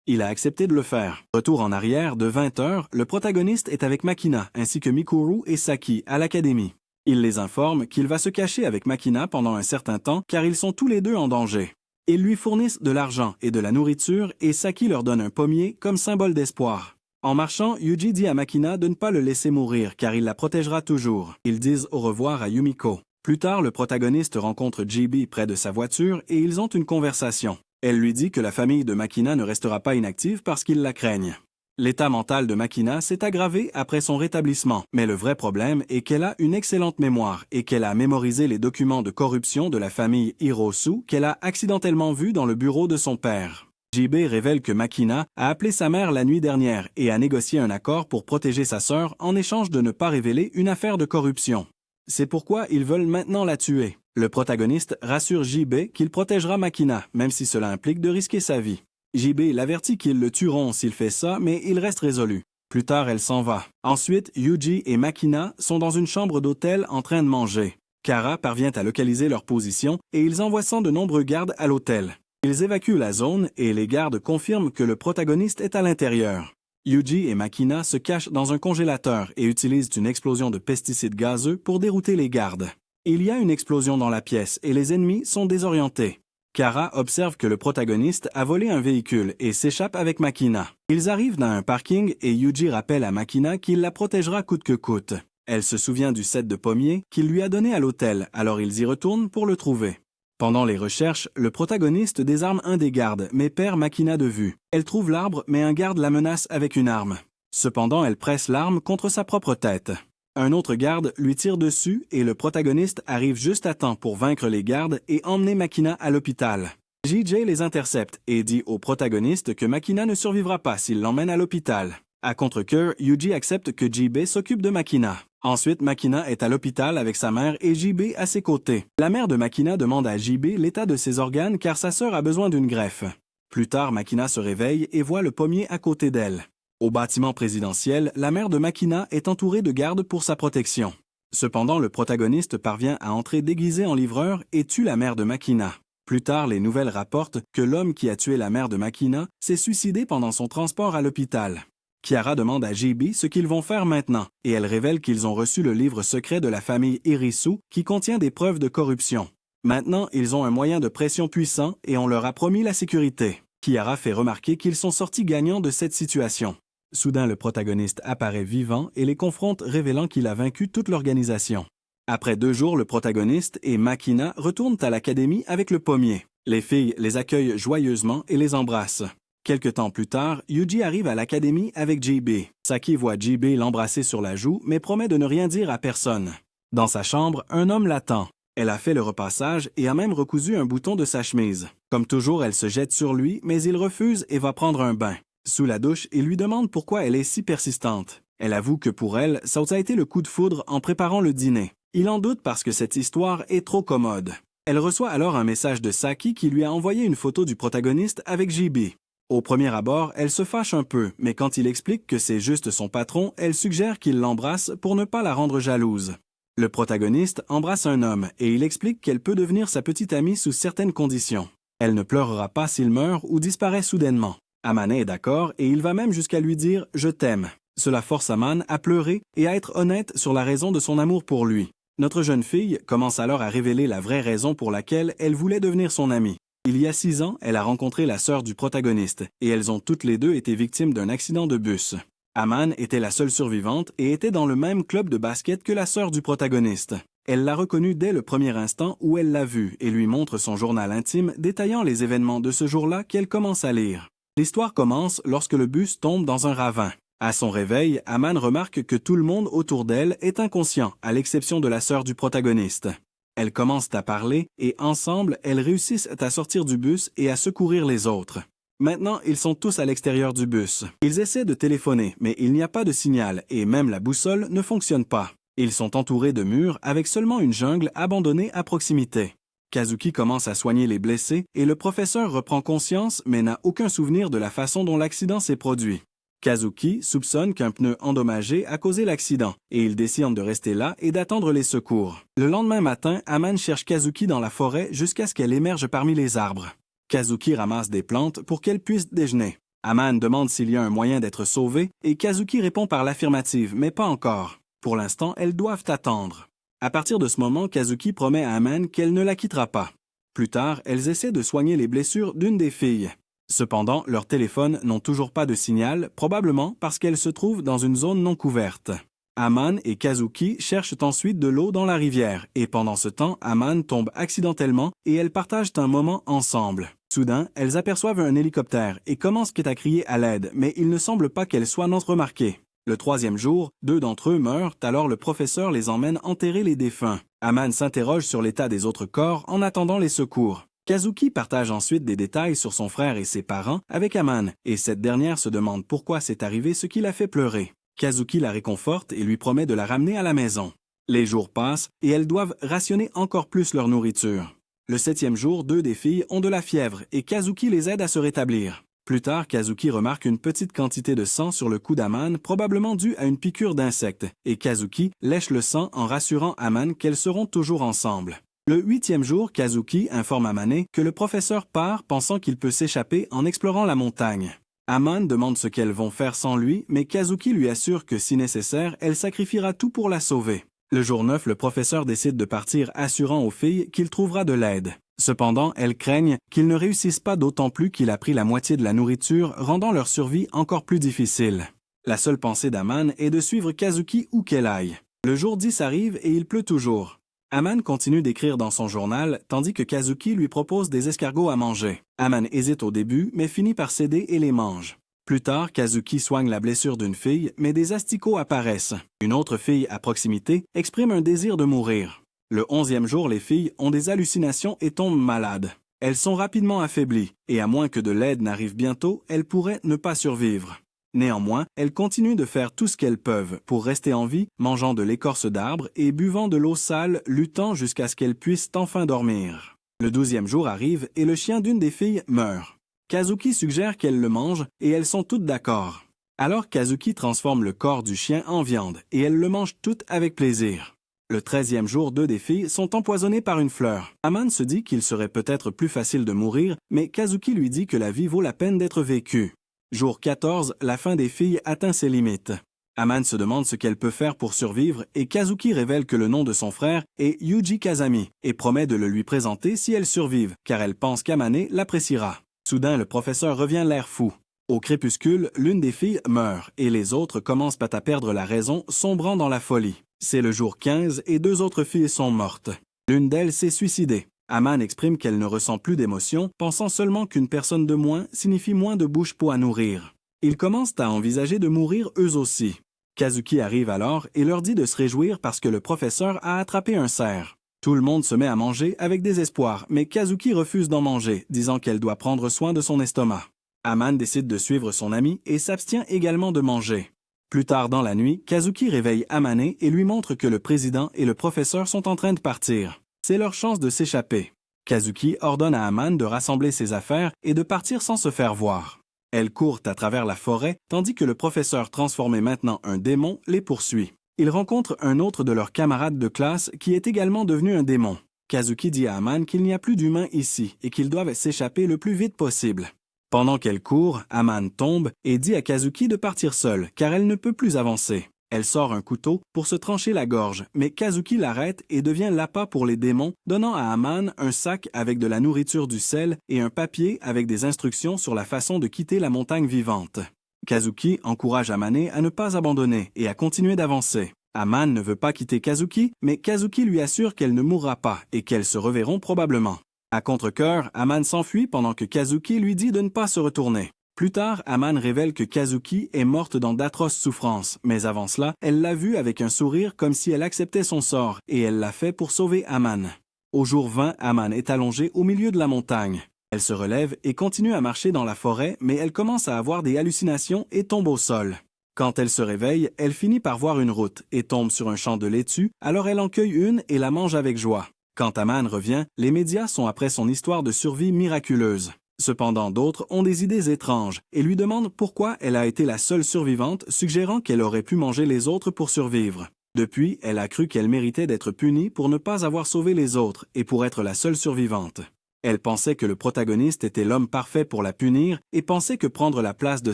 Il a accepté de le faire. Retour en arrière, de 20 heures, le protagoniste est avec Makina, ainsi que Mikuru et Saki, à l'académie. Il les informe qu'il va se cacher avec Makina pendant un certain temps, car ils sont tous les deux en danger. Ils lui fournissent de l'argent et de la nourriture, et Saki leur donne un pommier comme symbole d'espoir. En marchant, Yuji dit à Makina de ne pas le laisser mourir, car il la protégera toujours. Ils disent au revoir à Yumiko. Plus tard, le protagoniste rencontre JB près de sa voiture et ils ont une conversation. Elle lui dit que la famille de Makina ne restera pas inactive parce qu'ils la craignent. L'état mental de Makina s'est aggravé après son rétablissement, mais le vrai problème est qu'elle a une excellente mémoire et qu'elle a mémorisé les documents de corruption de la famille Hirosu qu'elle a accidentellement vus dans le bureau de son père. JB révèle que Makina a appelé sa mère la nuit dernière et a négocié un accord pour protéger sa sœur en échange de ne pas révéler une affaire de corruption. C'est pourquoi ils veulent maintenant la tuer. Le protagoniste rassure JB qu'il protégera Makina, même si cela implique de risquer sa vie. JB l'avertit qu'ils le tueront s'il fait ça, mais il reste résolu. Plus tard, elle s'en va. Ensuite, Yuji et Makina sont dans une chambre d'hôtel en train de manger. Kara parvient à localiser leur position et ils envoient de nombreux gardes à l'hôtel. Ils évacuent la zone et les gardes confirment que le protagoniste est à l'intérieur. Yuji et Makina se cachent dans un congélateur et utilisent une explosion de pesticides gazeux pour dérouter les gardes. Il y a une explosion dans la pièce et les ennemis sont désorientés. Kara observe que le protagoniste a volé un véhicule et s'échappe avec Makina. Ils arrivent dans un parking et Yuji rappelle à Makina qu'il la protégera coûte que coûte. Elle se souvient du set de pommiers qu'il lui a donné à l'hôtel, alors ils y retournent pour le trouver. Pendant les recherches, le protagoniste désarme un des gardes, mais perd Makina de vue. Elle trouve l'arbre, mais un garde la menace avec une arme. Cependant, elle presse l'arme contre sa propre tête. Un autre garde lui tire dessus et le protagoniste arrive juste à temps pour vaincre les gardes et emmener Makina à l'hôpital. JJ les intercepte et dit au protagoniste que Makina ne survivra pas s'il l'emmène à l'hôpital. À contre-cœur, Yuji accepte que JB s'occupe de Makina. Ensuite, Makina est à l'hôpital avec sa mère et JB à ses côtés. La mère de Makina demande à JB l'état de ses organes car sa sœur a besoin d'une greffe. Plus tard, Makina se réveille et voit le pommier à côté d'elle. Au bâtiment présidentiel, la mère de Makina est entourée de gardes pour sa protection. Cependant, le protagoniste parvient à entrer déguisé en livreur et tue la mère de Makina. Plus tard, les nouvelles rapportent que l'homme qui a tué la mère de Makina s'est suicidé pendant son transport à l'hôpital. Kiara demande à JB ce qu'ils vont faire maintenant, et elle révèle qu'ils ont reçu le livre secret de la famille Irisu qui contient des preuves de corruption. Maintenant, ils ont un moyen de pression puissant et on leur a promis la sécurité. Kiara fait remarquer qu'ils sont sortis gagnants de cette situation. Soudain, le protagoniste apparaît vivant et les confronte, révélant qu'il a vaincu toute l'organisation. Après 2 jours, le protagoniste et Makina retournent à l'académie avec le pommier. Les filles les accueillent joyeusement et les embrassent. Quelque temps plus tard, Yuji arrive à l'académie avec JB. Saki voit JB l'embrasser sur la joue, mais promet de ne rien dire à personne. Dans sa chambre, un homme l'attend. Elle a fait le repassage et a même recousu un bouton de sa chemise. Comme toujours, elle se jette sur lui, mais il refuse et va prendre un bain. Sous la douche, il lui demande pourquoi elle est si persistante. Elle avoue que pour elle, ça a été le coup de foudre en préparant le dîner. Il en doute parce que cette histoire est trop commode. Elle reçoit alors un message de Saki qui lui a envoyé une photo du protagoniste avec JB. Au premier abord, elle se fâche un peu, mais quand il explique que c'est juste son patron, elle suggère qu'il l'embrasse pour ne pas la rendre jalouse. Le protagoniste embrasse un homme et il explique qu'elle peut devenir sa petite amie sous certaines conditions. Elle ne pleurera pas s'il meurt ou disparaît soudainement. Amane est d'accord et il va même jusqu'à lui dire « Je t'aime ». Cela force Amane à pleurer et à être honnête sur la raison de son amour pour lui. Notre jeune fille commence alors à révéler la vraie raison pour laquelle elle voulait devenir son amie. Il y a 6 ans, elle a rencontré la sœur du protagoniste et elles ont toutes les deux été victimes d'un accident de bus. Amane était la seule survivante et était dans le même club de basket que la sœur du protagoniste. Elle l'a reconnu dès le premier instant où elle l'a vu et lui montre son journal intime détaillant les événements de ce jour-là qu'elle commence à lire. L'histoire commence lorsque le bus tombe dans un ravin. À son réveil, Amane remarque que tout le monde autour d'elle est inconscient, à l'exception de la sœur du protagoniste. Elles commencent à parler et ensemble, elles réussissent à sortir du bus et à secourir les autres. Maintenant, ils sont tous à l'extérieur du bus. Ils essaient de téléphoner, mais il n'y a pas de signal et même la boussole ne fonctionne pas. Ils sont entourés de murs avec seulement une jungle abandonnée à proximité. Kazuki commence à soigner les blessés et le professeur reprend conscience mais n'a aucun souvenir de la façon dont l'accident s'est produit. Kazuki soupçonne qu'un pneu endommagé a causé l'accident et il décide de rester là et d'attendre les secours. Le lendemain matin, Amane cherche Kazuki dans la forêt jusqu'à ce qu'elle émerge parmi les arbres. Kazuki ramasse des plantes pour qu'elle puisse déjeuner. Amane demande s'il y a un moyen d'être sauvée et Kazuki répond par l'affirmative, mais pas encore. Pour l'instant, elles doivent attendre. À partir de ce moment, Kazuki promet à Amane qu'elle ne la quittera pas. Plus tard, elles essaient de soigner les blessures d'une des filles. Cependant, leurs téléphones n'ont toujours pas de signal, probablement parce qu'elles se trouvent dans une zone non couverte. Amane et Kazuki cherchent ensuite de l'eau dans la rivière, et pendant ce temps, Amane tombe accidentellement et elles partagent un moment ensemble. Soudain, elles aperçoivent un hélicoptère et commencent à crier à l'aide, mais il ne semble pas qu'elles soient non remarquées. Le 3e jour, 2 d'entre eux meurent, alors le professeur les emmène enterrer les défunts. Amane s'interroge sur l'état des autres corps en attendant les secours. Kazuki partage ensuite des détails sur son frère et ses parents avec Amane, et cette dernière se demande pourquoi c'est arrivé ce qui l'a fait pleurer. Kazuki la réconforte et lui promet de la ramener à la maison. Les jours passent et elles doivent rationner encore plus leur nourriture. Le 7e jour, 2 des filles ont de la fièvre et Kazuki les aide à se rétablir. Plus tard, Kazuki remarque une petite quantité de sang sur le cou d'Amane, probablement due à une piqûre d'insecte, et Kazuki lèche le sang en rassurant Amane qu'elles seront toujours ensemble. Le 8e jour, Kazuki informe Amane que le professeur part pensant qu'il peut s'échapper en explorant la montagne. Amane demande ce qu'elles vont faire sans lui, mais Kazuki lui assure que si nécessaire, elle sacrifiera tout pour la sauver. Le jour 9, le professeur décide de partir assurant aux filles qu'il trouvera de l'aide. Cependant, elles craignent qu'il ne réussisse pas d'autant plus qu'il a pris la moitié de la nourriture, rendant leur survie encore plus difficile. La seule pensée d'Amane est de suivre Kazuki où qu'elle aille. Le jour 10 arrive et il pleut toujours. Amane continue d'écrire dans son journal, tandis que Kazuki lui propose des escargots à manger. Amane hésite au début, mais finit par céder et les mange. Plus tard, Kazuki soigne la blessure d'une fille, mais des asticots apparaissent. Une autre fille à proximité exprime un désir de mourir. Le 11e jour, les filles ont des hallucinations et tombent malades. Elles sont rapidement affaiblies, et à moins que de l'aide n'arrive bientôt, elles pourraient ne pas survivre. Néanmoins, elles continuent de faire tout ce qu'elles peuvent pour rester en vie, mangeant de l'écorce d'arbres et buvant de l'eau sale, luttant jusqu'à ce qu'elles puissent enfin dormir. Le 12e jour arrive et le chien d'une des filles meurt. Kazuki suggère qu'elles le mangent et elles sont toutes d'accord. Alors Kazuki transforme le corps du chien en viande et elles le mangent toutes avec plaisir. Le 13e jour, 2 des filles sont empoisonnées par une fleur. Amane se dit qu'il serait peut-être plus facile de mourir, mais Kazuki lui dit que la vie vaut la peine d'être vécue. Jour 14, la faim des filles atteint ses limites. Amane se demande ce qu'elle peut faire pour survivre et Kazuki révèle que le nom de son frère est Yuji Kazami et promet de le lui présenter si elles survivent, car elle pense qu'Amane l'appréciera. Soudain, le professeur revient l'air fou. Au crépuscule, l'une des filles meurt et les autres commencent à perdre la raison, sombrant dans la folie. C'est le jour 15 et 2 autres filles sont mortes. L'une d'elles s'est suicidée. Amane exprime qu'elle ne ressent plus d'émotion, pensant seulement qu'une personne de moins signifie moins de bouche-peau à nourrir. Ils commencent à envisager de mourir eux aussi. Kazuki arrive alors et leur dit de se réjouir parce que le professeur a attrapé un cerf. Tout le monde se met à manger avec désespoir, mais Kazuki refuse d'en manger, disant qu'elle doit prendre soin de son estomac. Amane décide de suivre son ami et s'abstient également de manger. Plus tard dans la nuit, Kazuki réveille Amane et lui montre que le président et le professeur sont en train de partir. C'est leur chance de s'échapper. Kazuki ordonne à Amane de rassembler ses affaires et de partir sans se faire voir. Elles courent à travers la forêt, tandis que le professeur transformé maintenant un démon les poursuit. Ils rencontrent un autre de leurs camarades de classe qui est également devenu un démon. Kazuki dit à Amane qu'il n'y a plus d'humains ici et qu'ils doivent s'échapper le plus vite possible. Pendant qu'elle court, Amane tombe et dit à Kazuki de partir seule, car elle ne peut plus avancer. Elle sort un couteau pour se trancher la gorge, mais Kazuki l'arrête et devient l'appât pour les démons, donnant à Amane un sac avec de la nourriture du sel et un papier avec des instructions sur la façon de quitter la montagne vivante. Kazuki encourage Amane à ne pas abandonner et à continuer d'avancer. Amane ne veut pas quitter Kazuki, mais Kazuki lui assure qu'elle ne mourra pas et qu'elles se reverront probablement. À contre-cœur, Amane s'enfuit pendant que Kazuki lui dit de ne pas se retourner. Plus tard, Amane révèle que Kazuki est morte dans d'atroces souffrances, mais avant cela, elle l'a vue avec un sourire comme si elle acceptait son sort, et elle l'a fait pour sauver Amane. Au jour 20, Amane est allongée au milieu de la montagne. Elle se relève et continue à marcher dans la forêt, mais elle commence à avoir des hallucinations et tombe au sol. Quand elle se réveille, elle finit par voir une route et tombe sur un champ de laitue, alors elle en cueille une et la mange avec joie. Quand Amane revient, les médias sont après son histoire de survie miraculeuse. Cependant, d'autres ont des idées étranges et lui demandent pourquoi elle a été la seule survivante, suggérant qu'elle aurait pu manger les autres pour survivre. Depuis, elle a cru qu'elle méritait d'être punie pour ne pas avoir sauvé les autres et pour être la seule survivante. Elle pensait que le protagoniste était l'homme parfait pour la punir et pensait que prendre la place de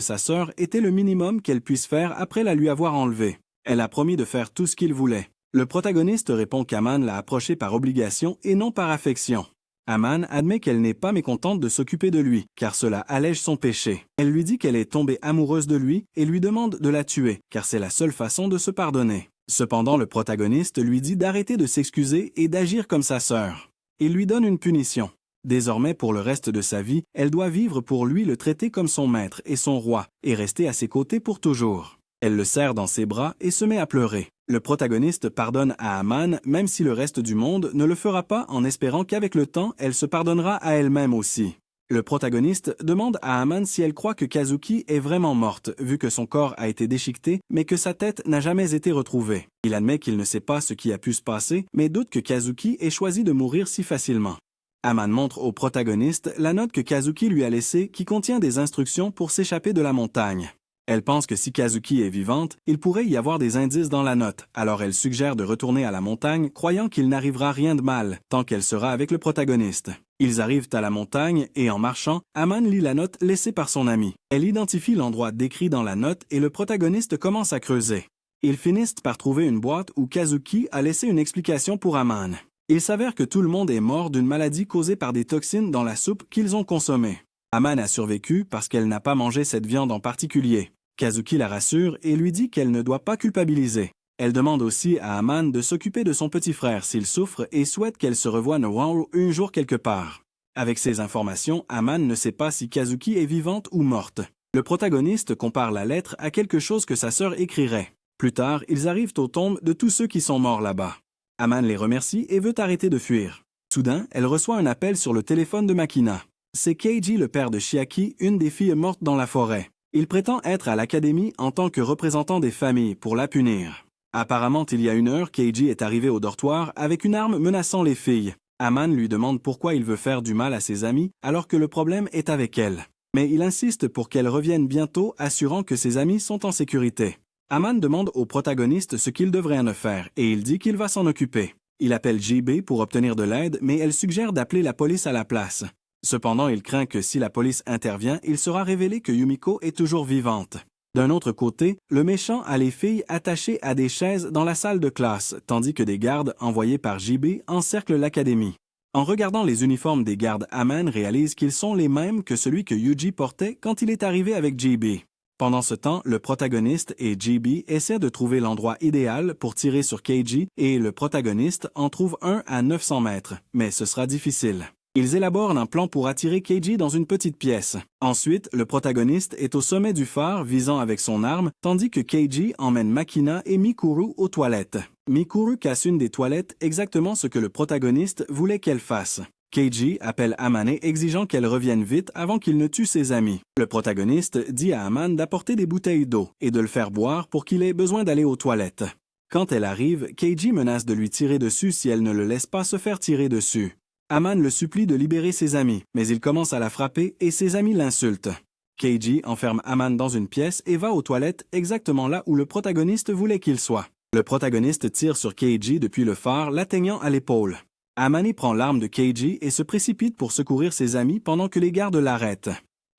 sa sœur était le minimum qu'elle puisse faire après la lui avoir enlevée. Elle a promis de faire tout ce qu'il voulait. Le protagoniste répond qu'Amane l'a approché par obligation et non par affection. Amane admet qu'elle n'est pas mécontente de s'occuper de lui, car cela allège son péché. Elle lui dit qu'elle est tombée amoureuse de lui et lui demande de la tuer, car c'est la seule façon de se pardonner. Cependant, le protagoniste lui dit d'arrêter de s'excuser et d'agir comme sa sœur. Il lui donne une punition. Désormais, pour le reste de sa vie, elle doit vivre pour lui, le traiter comme son maître et son roi, et rester à ses côtés pour toujours. Elle le serre dans ses bras et se met à pleurer. Le protagoniste pardonne à Amane, même si le reste du monde ne le fera pas, en espérant qu'avec le temps, elle se pardonnera à elle-même aussi. Le protagoniste demande à Amane si elle croit que Kazuki est vraiment morte, vu que son corps a été déchiqueté, mais que sa tête n'a jamais été retrouvée. Il admet qu'il ne sait pas ce qui a pu se passer, mais doute que Kazuki ait choisi de mourir si facilement. Amane montre au protagoniste la note que Kazuki lui a laissée qui contient des instructions pour s'échapper de la montagne. Elle pense que si Kazuki est vivante, il pourrait y avoir des indices dans la note, alors elle suggère de retourner à la montagne, croyant qu'il n'arrivera rien de mal, tant qu'elle sera avec le protagoniste. Ils arrivent à la montagne et en marchant, Amane lit la note laissée par son ami. Elle identifie l'endroit décrit dans la note et le protagoniste commence à creuser. Ils finissent par trouver une boîte où Kazuki a laissé une explication pour Amane. Il s'avère que tout le monde est mort d'une maladie causée par des toxines dans la soupe qu'ils ont consommée. Amane a survécu parce qu'elle n'a pas mangé cette viande en particulier. Kazuki la rassure et lui dit qu'elle ne doit pas culpabiliser. Elle demande aussi à Amane de s'occuper de son petit frère s'il souffre et souhaite qu'elle se revoie un jour quelque part. Avec ces informations, Amane ne sait pas si Kazuki est vivante ou morte. Le protagoniste compare la lettre à quelque chose que sa sœur écrirait. Plus tard, ils arrivent aux tombes de tous ceux qui sont morts là-bas. Aman les remercie et veut arrêter de fuir. Soudain, elle reçoit un appel sur le téléphone de Makina. C'est Keiji, le père de Chiaki, une des filles mortes dans la forêt. Il prétend être à l'académie en tant que représentant des familles pour la punir. Apparemment, il y a 1 heure, Keiji est arrivé au dortoir avec une arme menaçant les filles. Aman lui demande pourquoi il veut faire du mal à ses amis alors que le problème est avec elle. Mais il insiste pour qu'elle revienne bientôt, assurant que ses amis sont en sécurité. Aman demande au protagoniste ce qu'il devrait en faire et il dit qu'il va s'en occuper. Il appelle JB pour obtenir de l'aide, mais elle suggère d'appeler la police à la place. Cependant, il craint que si la police intervient, il sera révélé que Yumiko est toujours vivante. D'un autre côté, le méchant a les filles attachées à des chaises dans la salle de classe, tandis que des gardes envoyés par JB encerclent l'académie. En regardant les uniformes des gardes, Aman réalise qu'ils sont les mêmes que celui que Yuji portait quand il est arrivé avec JB. Pendant ce temps, le protagoniste et JB essaient de trouver l'endroit idéal pour tirer sur Keiji et le protagoniste en trouve un à 900 mètres, mais ce sera difficile. Ils élaborent un plan pour attirer Keiji dans une petite pièce. Ensuite, le protagoniste est au sommet du phare visant avec son arme, tandis que Keiji emmène Makina et Mikuru aux toilettes. Mikuru casse une des toilettes exactement ce que le protagoniste voulait qu'elle fasse. Keiji appelle Amane exigeant qu'elle revienne vite avant qu'il ne tue ses amis. Le protagoniste dit à Aman d'apporter des bouteilles d'eau et de le faire boire pour qu'il ait besoin d'aller aux toilettes. Quand elle arrive, Keiji menace de lui tirer dessus si elle ne le laisse pas se faire tirer dessus. Aman le supplie de libérer ses amis, mais il commence à la frapper et ses amis l'insultent. Keiji enferme Aman dans une pièce et va aux toilettes exactement là où le protagoniste voulait qu'il soit. Le protagoniste tire sur Keiji depuis le phare, l'atteignant à l'épaule. Amane prend l'arme de Keiji et se précipite pour secourir ses amis pendant que les gardes l'arrêtent.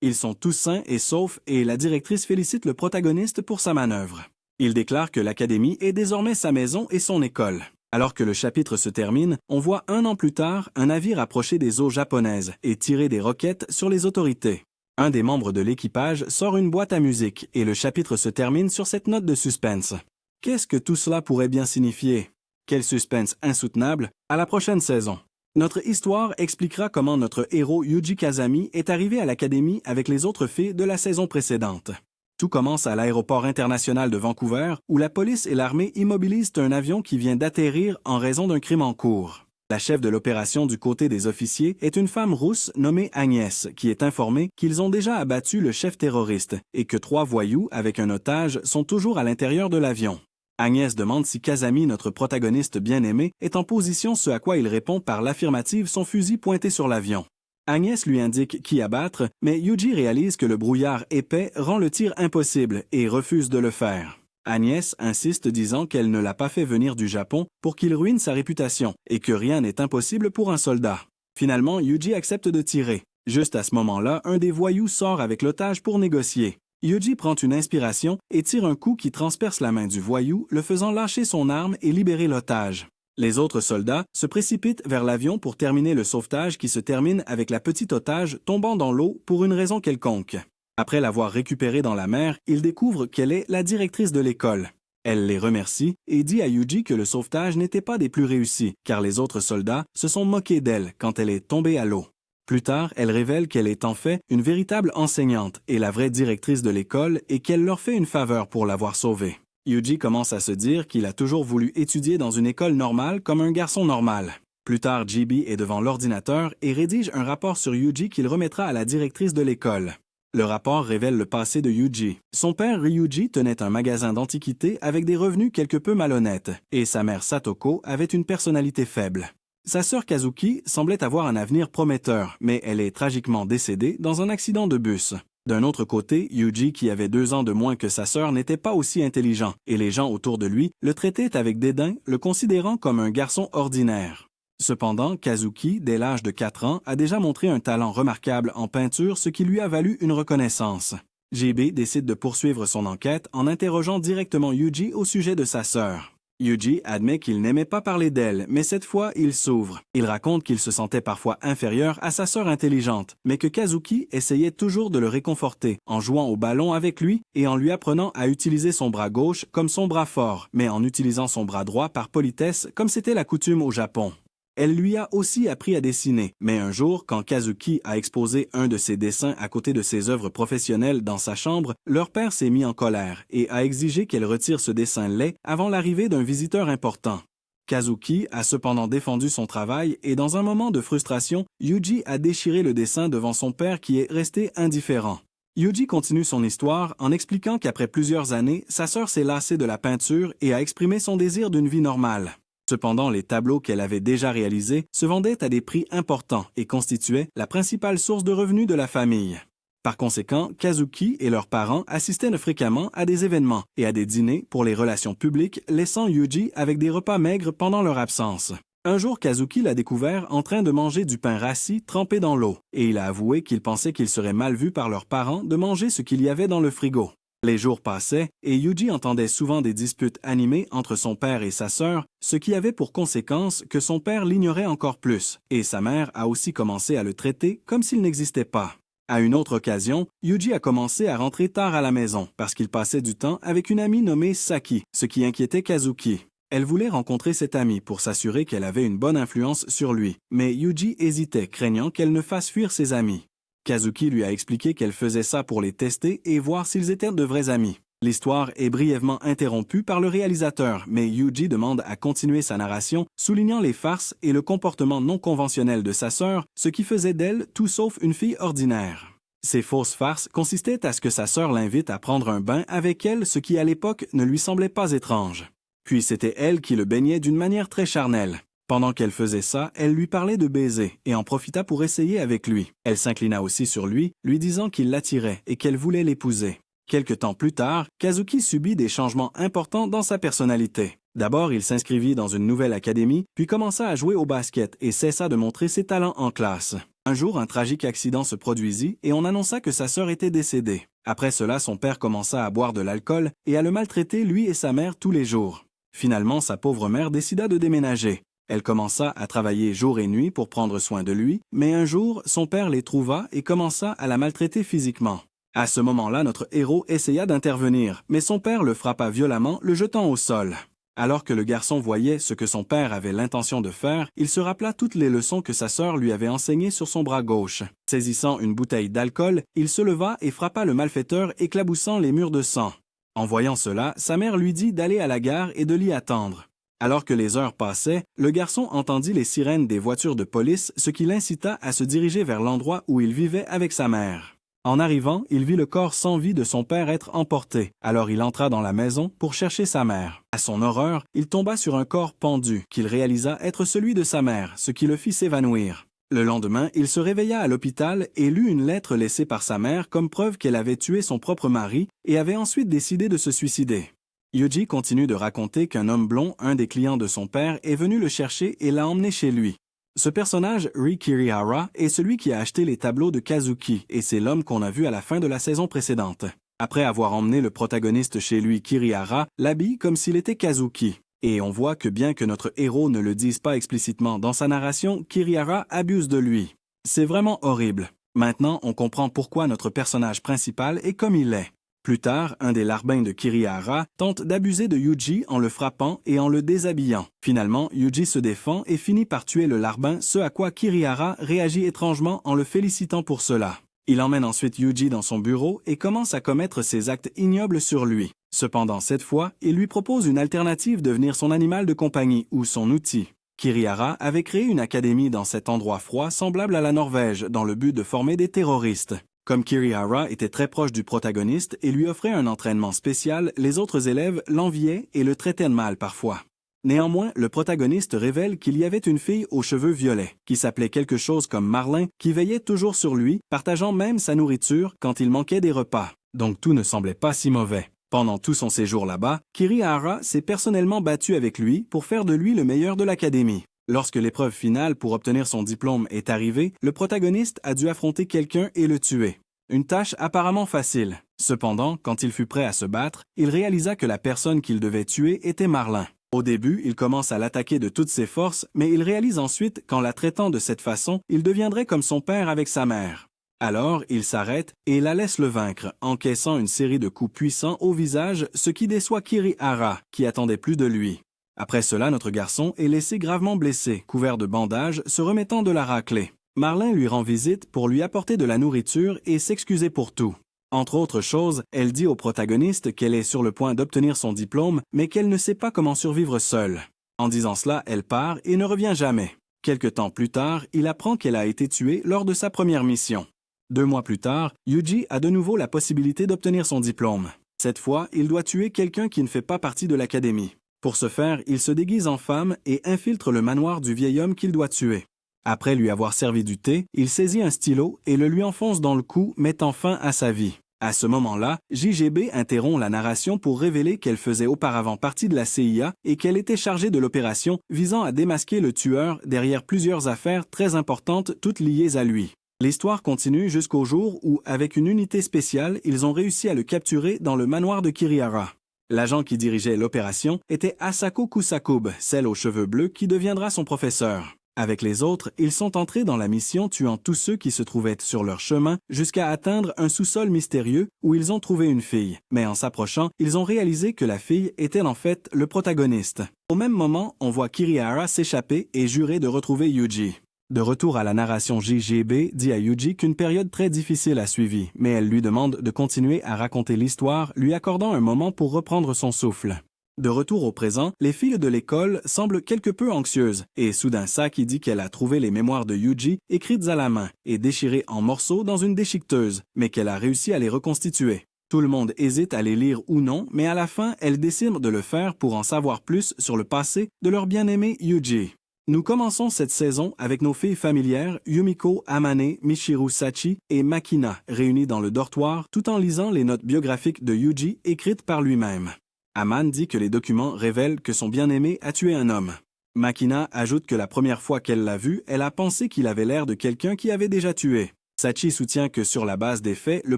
Ils sont tous sains et saufs et la directrice félicite le protagoniste pour sa manœuvre. Il déclare que l'académie est désormais sa maison et son école. Alors que le chapitre se termine, on voit 1 an plus tard un navire approcher des eaux japonaises et tirer des roquettes sur les autorités. Un des membres de l'équipage sort une boîte à musique et le chapitre se termine sur cette note de suspense. Qu'est-ce que tout cela pourrait bien signifier? Quel suspense insoutenable! À la prochaine saison. Notre histoire expliquera comment notre héros Yuji Kazami est arrivé à l'académie avec les autres filles de la saison précédente. Tout commence à l'aéroport international de Vancouver, où la police et l'armée immobilisent un avion qui vient d'atterrir en raison d'un crime en cours. La chef de l'opération du côté des officiers est une femme rousse nommée Agnès, qui est informée qu'ils ont déjà abattu le chef terroriste et que 3 voyous avec un otage sont toujours à l'intérieur de l'avion. Agnès demande si Kazami, notre protagoniste bien-aimé, est en position, ce à quoi il répond par l'affirmative, son fusil pointé sur l'avion. Agnès lui indique qui abattre, mais Yuji réalise que le brouillard épais rend le tir impossible et refuse de le faire. Agnès insiste disant qu'elle ne l'a pas fait venir du Japon pour qu'il ruine sa réputation et que rien n'est impossible pour un soldat. Finalement, Yuji accepte de tirer. Juste à ce moment-là, un des voyous sort avec l'otage pour négocier. Yuji prend une inspiration et tire un coup qui transperce la main du voyou, le faisant lâcher son arme et libérer l'otage. Les autres soldats se précipitent vers l'avion pour terminer le sauvetage qui se termine avec la petite otage tombant dans l'eau pour une raison quelconque. Après l'avoir récupérée dans la mer, ils découvrent qu'elle est la directrice de l'école. Elle les remercie et dit à Yuji que le sauvetage n'était pas des plus réussis, car les autres soldats se sont moqués d'elle quand elle est tombée à l'eau. Plus tard, elle révèle qu'elle est en fait une véritable enseignante et la vraie directrice de l'école et qu'elle leur fait une faveur pour l'avoir sauvée. Yuji commence à se dire qu'il a toujours voulu étudier dans une école normale comme un garçon normal. Plus tard, JB est devant l'ordinateur et rédige un rapport sur Yuji qu'il remettra à la directrice de l'école. Le rapport révèle le passé de Yuji. Son père Ryuji tenait un magasin d'antiquités avec des revenus quelque peu malhonnêtes, et sa mère Satoko avait une personnalité faible. Sa sœur Kazuki semblait avoir un avenir prometteur, mais elle est tragiquement décédée dans un accident de bus. D'un autre côté, Yuji, qui avait 2 ans de moins que sa sœur, n'était pas aussi intelligent, et les gens autour de lui le traitaient avec dédain, le considérant comme un garçon ordinaire. Cependant, Kazuki, dès l'âge de 4 ans, a déjà montré un talent remarquable en peinture, ce qui lui a valu une reconnaissance. JB décide de poursuivre son enquête en interrogeant directement Yuji au sujet de sa sœur. Yuji admet qu'il n'aimait pas parler d'elle, mais cette fois, il s'ouvre. Il raconte qu'il se sentait parfois inférieur à sa sœur intelligente, mais que Kazuki essayait toujours de le réconforter en jouant au ballon avec lui et en lui apprenant à utiliser son bras gauche comme son bras fort, mais en utilisant son bras droit par politesse comme c'était la coutume au Japon. Elle lui a aussi appris à dessiner, mais un jour, quand Kazuki a exposé un de ses dessins à côté de ses œuvres professionnelles dans sa chambre, leur père s'est mis en colère et a exigé qu'elle retire ce dessin laid avant l'arrivée d'un visiteur important. Kazuki a cependant défendu son travail et dans un moment de frustration, Yuji a déchiré le dessin devant son père qui est resté indifférent. Yuji continue son histoire en expliquant qu'après plusieurs années, sa sœur s'est lassée de la peinture et a exprimé son désir d'une vie normale. Cependant, les tableaux qu'elle avait déjà réalisés se vendaient à des prix importants et constituaient la principale source de revenus de la famille. Par conséquent, Kazuki et leurs parents assistaient fréquemment à des événements et à des dîners pour les relations publiques, laissant Yuji avec des repas maigres pendant leur absence. Un jour, Kazuki l'a découvert en train de manger du pain rassis trempé dans l'eau, et il a avoué qu'il pensait qu'il serait mal vu par leurs parents de manger ce qu'il y avait dans le frigo. Les jours passaient, et Yuji entendait souvent des disputes animées entre son père et sa sœur, ce qui avait pour conséquence que son père l'ignorait encore plus, et sa mère a aussi commencé à le traiter comme s'il n'existait pas. À une autre occasion, Yuji a commencé à rentrer tard à la maison parce qu'il passait du temps avec une amie nommée Saki, ce qui inquiétait Kazuki. Elle voulait rencontrer cette amie pour s'assurer qu'elle avait une bonne influence sur lui, mais Yuji hésitait, craignant qu'elle ne fasse fuir ses amis. Kazuki lui a expliqué qu'elle faisait ça pour les tester et voir s'ils étaient de vrais amis. L'histoire est brièvement interrompue par le réalisateur, mais Yuji demande à continuer sa narration, soulignant les farces et le comportement non conventionnel de sa sœur, ce qui faisait d'elle tout sauf une fille ordinaire. Ces fausses farces consistaient à ce que sa sœur l'invite à prendre un bain avec elle, ce qui à l'époque ne lui semblait pas étrange. Puis c'était elle qui le baignait d'une manière très charnelle. Pendant qu'elle faisait ça, elle lui parlait de baiser et en profita pour essayer avec lui. Elle s'inclina aussi sur lui, lui disant qu'il l'attirait et qu'elle voulait l'épouser. Quelque temps plus tard, Kazuki subit des changements importants dans sa personnalité. D'abord, il s'inscrivit dans une nouvelle académie, puis commença à jouer au basket et cessa de montrer ses talents en classe. Un jour, un tragique accident se produisit et on annonça que sa sœur était décédée. Après cela, son père commença à boire de l'alcool et à le maltraiter lui et sa mère tous les jours. Finalement, sa pauvre mère décida de déménager. Elle commença à travailler jour et nuit pour prendre soin de lui, mais un jour, son père les trouva et commença à la maltraiter physiquement. À ce moment-là, notre héros essaya d'intervenir, mais son père le frappa violemment, le jetant au sol. Alors que le garçon voyait ce que son père avait l'intention de faire, il se rappela toutes les leçons que sa sœur lui avait enseignées sur son bras gauche. Saisissant une bouteille d'alcool, il se leva et frappa le malfaiteur, éclaboussant les murs de sang. En voyant cela, sa mère lui dit d'aller à la gare et de l'y attendre. Alors que les heures passaient, le garçon entendit les sirènes des voitures de police, ce qui l'incita à se diriger vers l'endroit où il vivait avec sa mère. En arrivant, il vit le corps sans vie de son père être emporté, alors il entra dans la maison pour chercher sa mère. À son horreur, il tomba sur un corps pendu, qu'il réalisa être celui de sa mère, ce qui le fit s'évanouir. Le lendemain, il se réveilla à l'hôpital et lut une lettre laissée par sa mère comme preuve qu'elle avait tué son propre mari et avait ensuite décidé de se suicider. Yuji continue de raconter qu'un homme blond, un des clients de son père, est venu le chercher et l'a emmené chez lui. Ce personnage, Ri Kirihara, est celui qui a acheté les tableaux de Kazuki et c'est l'homme qu'on a vu à la fin de la saison précédente. Après avoir emmené le protagoniste chez lui, Kirihara l'habille comme s'il était Kazuki. Et on voit que bien que notre héros ne le dise pas explicitement dans sa narration, Kirihara abuse de lui. C'est vraiment horrible. Maintenant, on comprend pourquoi notre personnage principal est comme il est. Plus tard, un des larbins de Kirihara tente d'abuser de Yuji en le frappant et en le déshabillant. Finalement, Yuji se défend et finit par tuer le larbin, ce à quoi Kirihara réagit étrangement en le félicitant pour cela. Il emmène ensuite Yuji dans son bureau et commence à commettre ses actes ignobles sur lui. Cependant, cette fois, il lui propose une alternative de devenir son animal de compagnie ou son outil. Kirihara avait créé une académie dans cet endroit froid semblable à la Norvège dans le but de former des terroristes. Comme Kirihara était très proche du protagoniste et lui offrait un entraînement spécial, les autres élèves l'enviaient et le traitaient de mal parfois. Néanmoins, le protagoniste révèle qu'il y avait une fille aux cheveux violets, qui s'appelait quelque chose comme Marlin, qui veillait toujours sur lui, partageant même sa nourriture quand il manquait des repas. Donc tout ne semblait pas si mauvais. Pendant tout son séjour là-bas, Kirihara s'est personnellement battu avec lui pour faire de lui le meilleur de l'académie. Lorsque l'épreuve finale pour obtenir son diplôme est arrivée, le protagoniste a dû affronter quelqu'un et le tuer. Une tâche apparemment facile. Cependant, quand il fut prêt à se battre, il réalisa que la personne qu'il devait tuer était Marlin. Au début, il commence à l'attaquer de toutes ses forces, mais il réalise ensuite qu'en la traitant de cette façon, il deviendrait comme son père avec sa mère. Alors, il s'arrête et la laisse le vaincre, encaissant une série de coups puissants au visage, ce qui déçoit Kirihara, qui attendait plus de lui. Après cela, notre garçon est laissé gravement blessé, couvert de bandages, se remettant de la raclée. Marlin lui rend visite pour lui apporter de la nourriture et s'excuser pour tout. Entre autres choses, elle dit au protagoniste qu'elle est sur le point d'obtenir son diplôme, mais qu'elle ne sait pas comment survivre seule. En disant cela, elle part et ne revient jamais. Quelque temps plus tard, il apprend qu'elle a été tuée lors de sa première mission. 2 mois plus tard, Yuji a de nouveau la possibilité d'obtenir son diplôme. Cette fois, il doit tuer quelqu'un qui ne fait pas partie de l'académie. Pour ce faire, il se déguise en femme et infiltre le manoir du vieil homme qu'il doit tuer. Après lui avoir servi du thé, il saisit un stylo et le lui enfonce dans le cou, mettant fin à sa vie. À ce moment-là, JGB interrompt la narration pour révéler qu'elle faisait auparavant partie de la CIA et qu'elle était chargée de l'opération visant à démasquer le tueur derrière plusieurs affaires très importantes toutes liées à lui. L'histoire continue jusqu'au jour où, avec une unité spéciale, ils ont réussi à le capturer dans le manoir de Kirihara. L'agent qui dirigeait l'opération était Asako Kusakube, celle aux cheveux bleus qui deviendra son professeur. Avec les autres, ils sont entrés dans la mission tuant tous ceux qui se trouvaient sur leur chemin jusqu'à atteindre un sous-sol mystérieux où ils ont trouvé une fille. Mais en s'approchant, ils ont réalisé que la fille était en fait le protagoniste. Au même moment, on voit Kirihara s'échapper et jurer de retrouver Yuji. De retour à la narration, JGB dit à Yuji qu'une période très difficile a suivi, mais elle lui demande de continuer à raconter l'histoire, lui accordant un moment pour reprendre son souffle. De retour au présent, les filles de l'école semblent quelque peu anxieuses, et soudain Saki dit qu'elle a trouvé les mémoires de Yuji écrites à la main et déchirées en morceaux dans une déchiqueteuse, mais qu'elle a réussi à les reconstituer. Tout le monde hésite à les lire ou non, mais à la fin, elle décide de le faire pour en savoir plus sur le passé de leur bien-aimé Yuji. Nous commençons cette saison avec nos filles familières Yumiko, Amane, Michiru Sachi et Makina réunies dans le dortoir tout en lisant les notes biographiques de Yuji écrites par lui-même. Amane dit que les documents révèlent que son bien-aimé a tué un homme. Makina ajoute que la première fois qu'elle l'a vu, elle a pensé qu'il avait l'air de quelqu'un qui avait déjà tué. Sachi soutient que sur la base des faits, le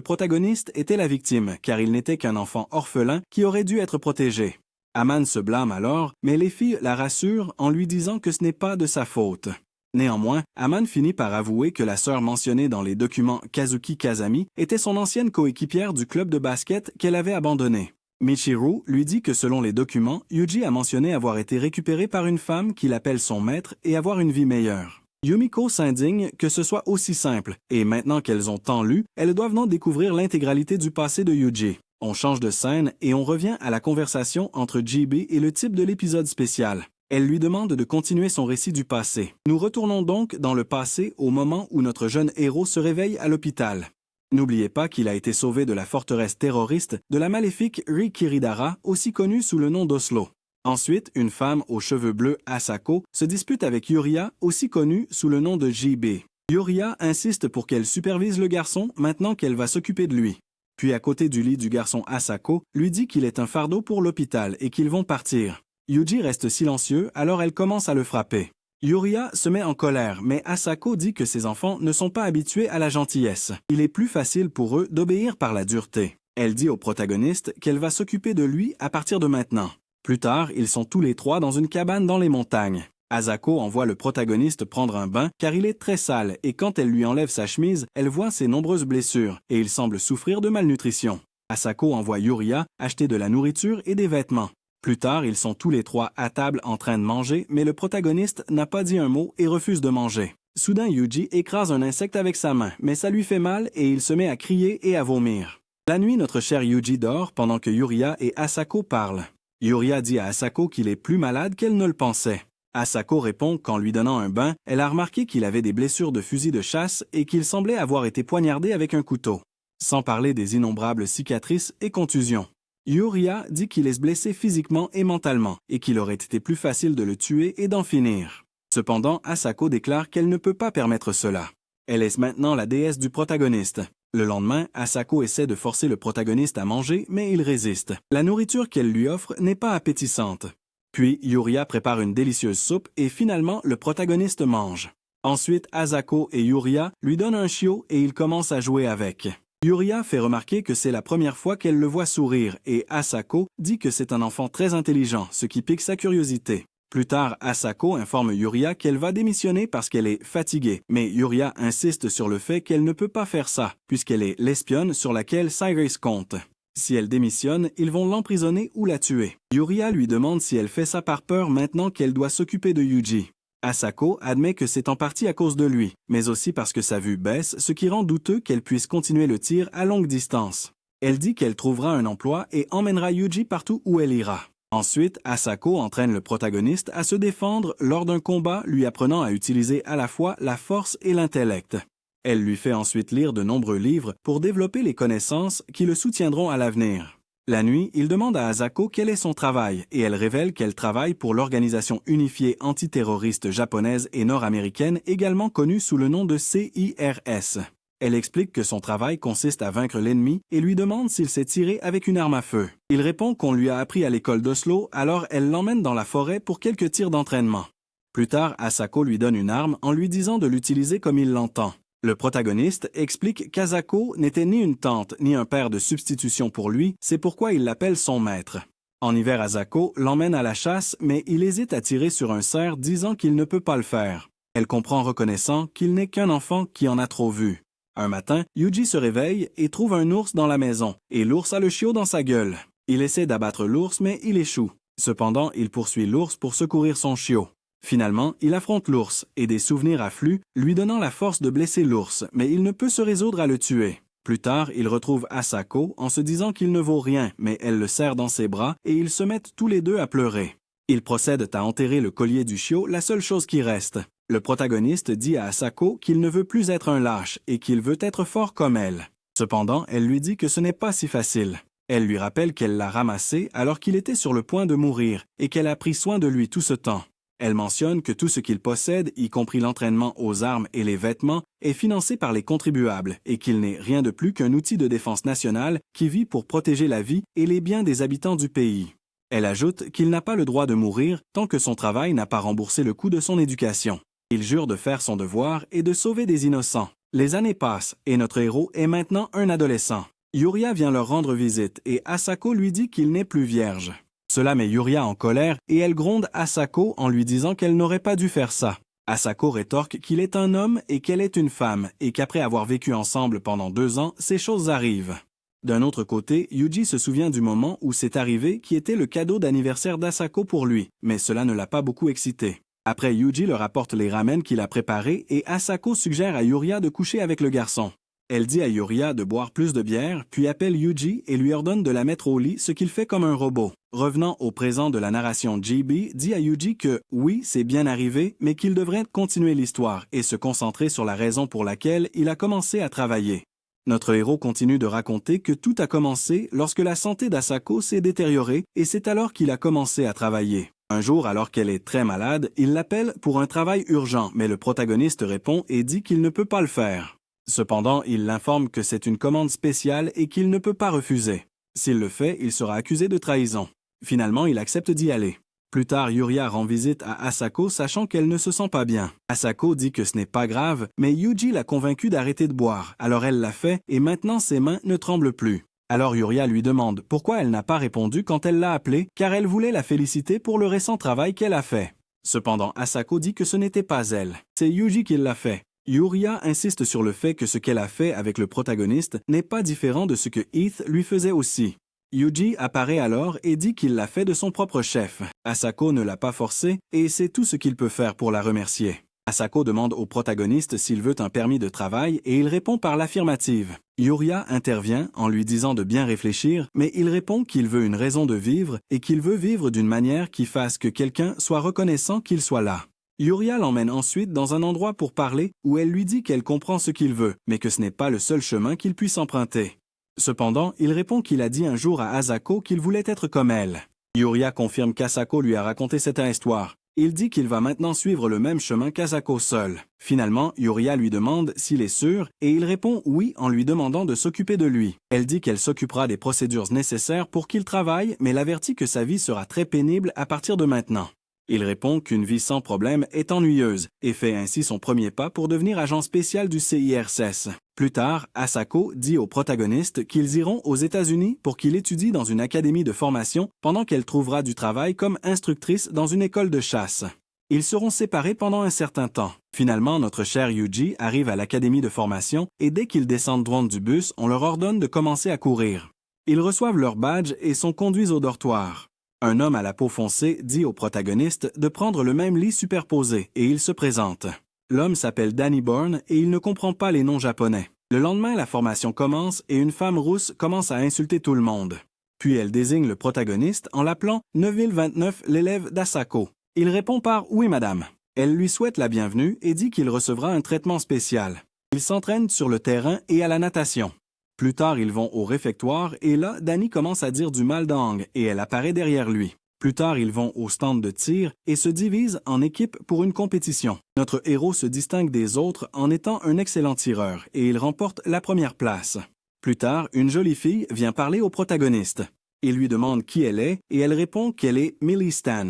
protagoniste était la victime, car il n'était qu'un enfant orphelin qui aurait dû être protégé. Amane se blâme alors, mais les filles la rassurent en lui disant que ce n'est pas de sa faute. Néanmoins, Amane finit par avouer que la sœur mentionnée dans les documents Kazuki Kazami était son ancienne coéquipière du club de basket qu'elle avait abandonné. Michiru lui dit que selon les documents, Yuji a mentionné avoir été récupéré par une femme qu'il appelle son maître et avoir une vie meilleure. Yumiko s'indigne que ce soit aussi simple, et maintenant qu'elles ont tant lu, elles doivent donc découvrir l'intégralité du passé de Yuji. On change de scène et on revient à la conversation entre JB et le type de l'épisode spécial. Elle lui demande de continuer son récit du passé. Nous retournons donc dans le passé au moment où notre jeune héros se réveille à l'hôpital. N'oubliez pas qu'il a été sauvé de la forteresse terroriste de la maléfique Ri Kiridara, aussi connue sous le nom d'Oslo. Ensuite, une femme aux cheveux bleus, Asako, se dispute avec Yuria, aussi connue sous le nom de JB. Yuria insiste pour qu'elle supervise le garçon maintenant qu'elle va s'occuper de lui. Puis à côté du lit du garçon Asako, lui dit qu'il est un fardeau pour l'hôpital et qu'ils vont partir. Yuji reste silencieux, alors elle commence à le frapper. Yuria se met en colère, mais Asako dit que ses enfants ne sont pas habitués à la gentillesse. Il est plus facile pour eux d'obéir par la dureté. Elle dit au protagoniste qu'elle va s'occuper de lui à partir de maintenant. Plus tard, ils sont tous les trois dans une cabane dans les montagnes. Asako envoie le protagoniste prendre un bain car il est très sale et quand elle lui enlève sa chemise, elle voit ses nombreuses blessures et il semble souffrir de malnutrition. Asako envoie Yuria acheter de la nourriture et des vêtements. Plus tard, ils sont tous les trois à table en train de manger, mais le protagoniste n'a pas dit un mot et refuse de manger. Soudain, Yuji écrase un insecte avec sa main, mais ça lui fait mal et il se met à crier et à vomir. La nuit, notre cher Yuji dort pendant que Yuria et Asako parlent. Yuria dit à Asako qu'il est plus malade qu'elle ne le pensait. Asako répond qu'en lui donnant un bain, elle a remarqué qu'il avait des blessures de fusil de chasse et qu'il semblait avoir été poignardé avec un couteau. Sans parler des innombrables cicatrices et contusions. Yuria dit qu'il est blessé physiquement et mentalement et qu'il aurait été plus facile de le tuer et d'en finir. Cependant, Asako déclare qu'elle ne peut pas permettre cela. Elle est maintenant la déesse du protagoniste. Le lendemain, Asako essaie de forcer le protagoniste à manger, mais il résiste. La nourriture qu'elle lui offre n'est pas appétissante. Puis, Yuria prépare une délicieuse soupe et finalement, le protagoniste mange. Ensuite, Asako et Yuria lui donnent un chiot et ils commencent à jouer avec. Yuria fait remarquer que c'est la première fois qu'elle le voit sourire et Asako dit que c'est un enfant très intelligent, ce qui pique sa curiosité. Plus tard, Asako informe Yuria qu'elle va démissionner parce qu'elle est fatiguée, mais Yuria insiste sur le fait qu'elle ne peut pas faire ça, puisqu'elle est l'espionne sur laquelle Cyrus compte. Si elle démissionne, ils vont l'emprisonner ou la tuer. Yuria lui demande si elle fait ça par peur maintenant qu'elle doit s'occuper de Yuji. Asako admet que c'est en partie à cause de lui, mais aussi parce que sa vue baisse, ce qui rend douteux qu'elle puisse continuer le tir à longue distance. Elle dit qu'elle trouvera un emploi et emmènera Yuji partout où elle ira. Ensuite, Asako entraîne le protagoniste à se défendre lors d'un combat lui apprenant à utiliser à la fois la force et l'intellect. Elle lui fait ensuite lire de nombreux livres pour développer les connaissances qui le soutiendront à l'avenir. La nuit, il demande à Asako quel est son travail et elle révèle qu'elle travaille pour l'Organisation unifiée antiterroriste japonaise et nord-américaine, également connue sous le nom de CIRS. Elle explique que son travail consiste à vaincre l'ennemi et lui demande s'il sait tirer avec une arme à feu. Il répond qu'on lui a appris à l'école d'Oslo, alors elle l'emmène dans la forêt pour quelques tirs d'entraînement. Plus tard, Asako lui donne une arme en lui disant de l'utiliser comme il l'entend. Le protagoniste explique qu'Asako n'était ni une tante ni un père de substitution pour lui, c'est pourquoi il l'appelle son maître. En hiver, Asako l'emmène à la chasse, mais il hésite à tirer sur un cerf disant qu'il ne peut pas le faire. Elle comprend reconnaissant qu'il n'est qu'un enfant qui en a trop vu. Un matin, Yuji se réveille et trouve un ours dans la maison, et l'ours a le chiot dans sa gueule. Il essaie d'abattre l'ours, mais il échoue. Cependant, il poursuit l'ours pour secourir son chiot. Finalement, il affronte l'ours, et des souvenirs affluent, lui donnant la force de blesser l'ours, mais il ne peut se résoudre à le tuer. Plus tard, il retrouve Asako en se disant qu'il ne vaut rien, mais elle le serre dans ses bras, et ils se mettent tous les deux à pleurer. Ils procèdent à enterrer le collier du chiot, la seule chose qui reste. Le protagoniste dit à Asako qu'il ne veut plus être un lâche et qu'il veut être fort comme elle. Cependant, elle lui dit que ce n'est pas si facile. Elle lui rappelle qu'elle l'a ramassé alors qu'il était sur le point de mourir et qu'elle a pris soin de lui tout ce temps. Elle mentionne que tout ce qu'il possède, y compris l'entraînement aux armes et les vêtements, est financé par les contribuables et qu'il n'est rien de plus qu'un outil de défense nationale qui vit pour protéger la vie et les biens des habitants du pays. Elle ajoute qu'il n'a pas le droit de mourir tant que son travail n'a pas remboursé le coût de son éducation. Il jure de faire son devoir et de sauver des innocents. Les années passent et notre héros est maintenant un adolescent. Yuria vient leur rendre visite et Asako lui dit qu'il n'est plus vierge. Cela met Yuria en colère et elle gronde Asako en lui disant qu'elle n'aurait pas dû faire ça. Asako rétorque qu'il est un homme et qu'elle est une femme et qu'après avoir vécu ensemble pendant 2 ans, ces choses arrivent. D'un autre côté, Yuji se souvient du moment où c'est arrivé qui était le cadeau d'anniversaire d'Asako pour lui, mais cela ne l'a pas beaucoup excité. Après, Yuji leur apporte les ramen qu'il a préparés et Asako suggère à Yuria de coucher avec le garçon. Elle dit à Yuria de boire plus de bière, puis appelle Yuji et lui ordonne de la mettre au lit, ce qu'il fait comme un robot. Revenant au présent de la narration, JB dit à Yuji que oui, c'est bien arrivé, mais qu'il devrait continuer l'histoire et se concentrer sur la raison pour laquelle il a commencé à travailler. Notre héros continue de raconter que tout a commencé lorsque la santé d'Asako s'est détériorée et c'est alors qu'il a commencé à travailler. Un jour, alors qu'elle est très malade, il l'appelle pour un travail urgent, mais le protagoniste répond et dit qu'il ne peut pas le faire. Cependant, il l'informe que c'est une commande spéciale et qu'il ne peut pas refuser. S'il le fait, il sera accusé de trahison. Finalement, il accepte d'y aller. Plus tard, Yuria rend visite à Asako sachant qu'elle ne se sent pas bien. Asako dit que ce n'est pas grave, mais Yuji l'a convaincue d'arrêter de boire, alors elle l'a fait et maintenant ses mains ne tremblent plus. Alors Yuria lui demande pourquoi elle n'a pas répondu quand elle l'a appelée, car elle voulait la féliciter pour le récent travail qu'elle a fait. Cependant, Asako dit que ce n'était pas elle, c'est Yuji qui l'a fait. Yuria insiste sur le fait que ce qu'elle a fait avec le protagoniste n'est pas différent de ce que Heath lui faisait aussi. Yuji apparaît alors et dit qu'il l'a fait de son propre chef. Asako ne l'a pas forcé et c'est tout ce qu'il peut faire pour la remercier. Asako demande au protagoniste s'il veut un permis de travail et il répond par l'affirmative. Yuria intervient en lui disant de bien réfléchir, mais il répond qu'il veut une raison de vivre et qu'il veut vivre d'une manière qui fasse que quelqu'un soit reconnaissant qu'il soit là. Yuria l'emmène ensuite dans un endroit pour parler où elle lui dit qu'elle comprend ce qu'il veut, mais que ce n'est pas le seul chemin qu'il puisse emprunter. Cependant, il répond qu'il a dit un jour à Asako qu'il voulait être comme elle. Yuria confirme qu'Asako lui a raconté cette histoire. Il dit qu'il va maintenant suivre le même chemin qu'Asako seul. Finalement, Yuria lui demande s'il est sûr et il répond oui en lui demandant de s'occuper de lui. Elle dit qu'elle s'occupera des procédures nécessaires pour qu'il travaille, mais l'avertit que sa vie sera très pénible à partir de maintenant. Il répond qu'une vie sans problème est ennuyeuse et fait ainsi son premier pas pour devenir agent spécial du CIRS. Plus tard, Asako dit au protagoniste qu'ils iront aux États-Unis pour qu'il étudie dans une académie de formation pendant qu'elle trouvera du travail comme instructrice dans une école de chasse. Ils seront séparés pendant un certain temps. Finalement, notre cher Yuji arrive à l'académie de formation et dès qu'ils descendent du bus, on leur ordonne de commencer à courir. Ils reçoivent leur badge et sont conduits au dortoir. Un homme à la peau foncée dit au protagoniste de prendre le même lit superposé et il se présente. L'homme s'appelle Danny Bourne et il ne comprend pas les noms japonais. Le lendemain, la formation commence et une femme rousse commence à insulter tout le monde. Puis elle désigne le protagoniste en l'appelant 9029, l'élève d'Asako. Il répond par « Oui, madame ». Elle lui souhaite la bienvenue et dit qu'il recevra un traitement spécial. Ils s'entraînent sur le terrain et à la natation. Plus tard, ils vont au réfectoire et là, Danny commence à dire du mal d'Aang et elle apparaît derrière lui. Plus tard, ils vont au stand de tir et se divisent en équipes pour une compétition. Notre héros se distingue des autres en étant un excellent tireur et il remporte la première place. Plus tard, une jolie fille vient parler au protagoniste. Il lui demande qui elle est et elle répond qu'elle est Millie Stan.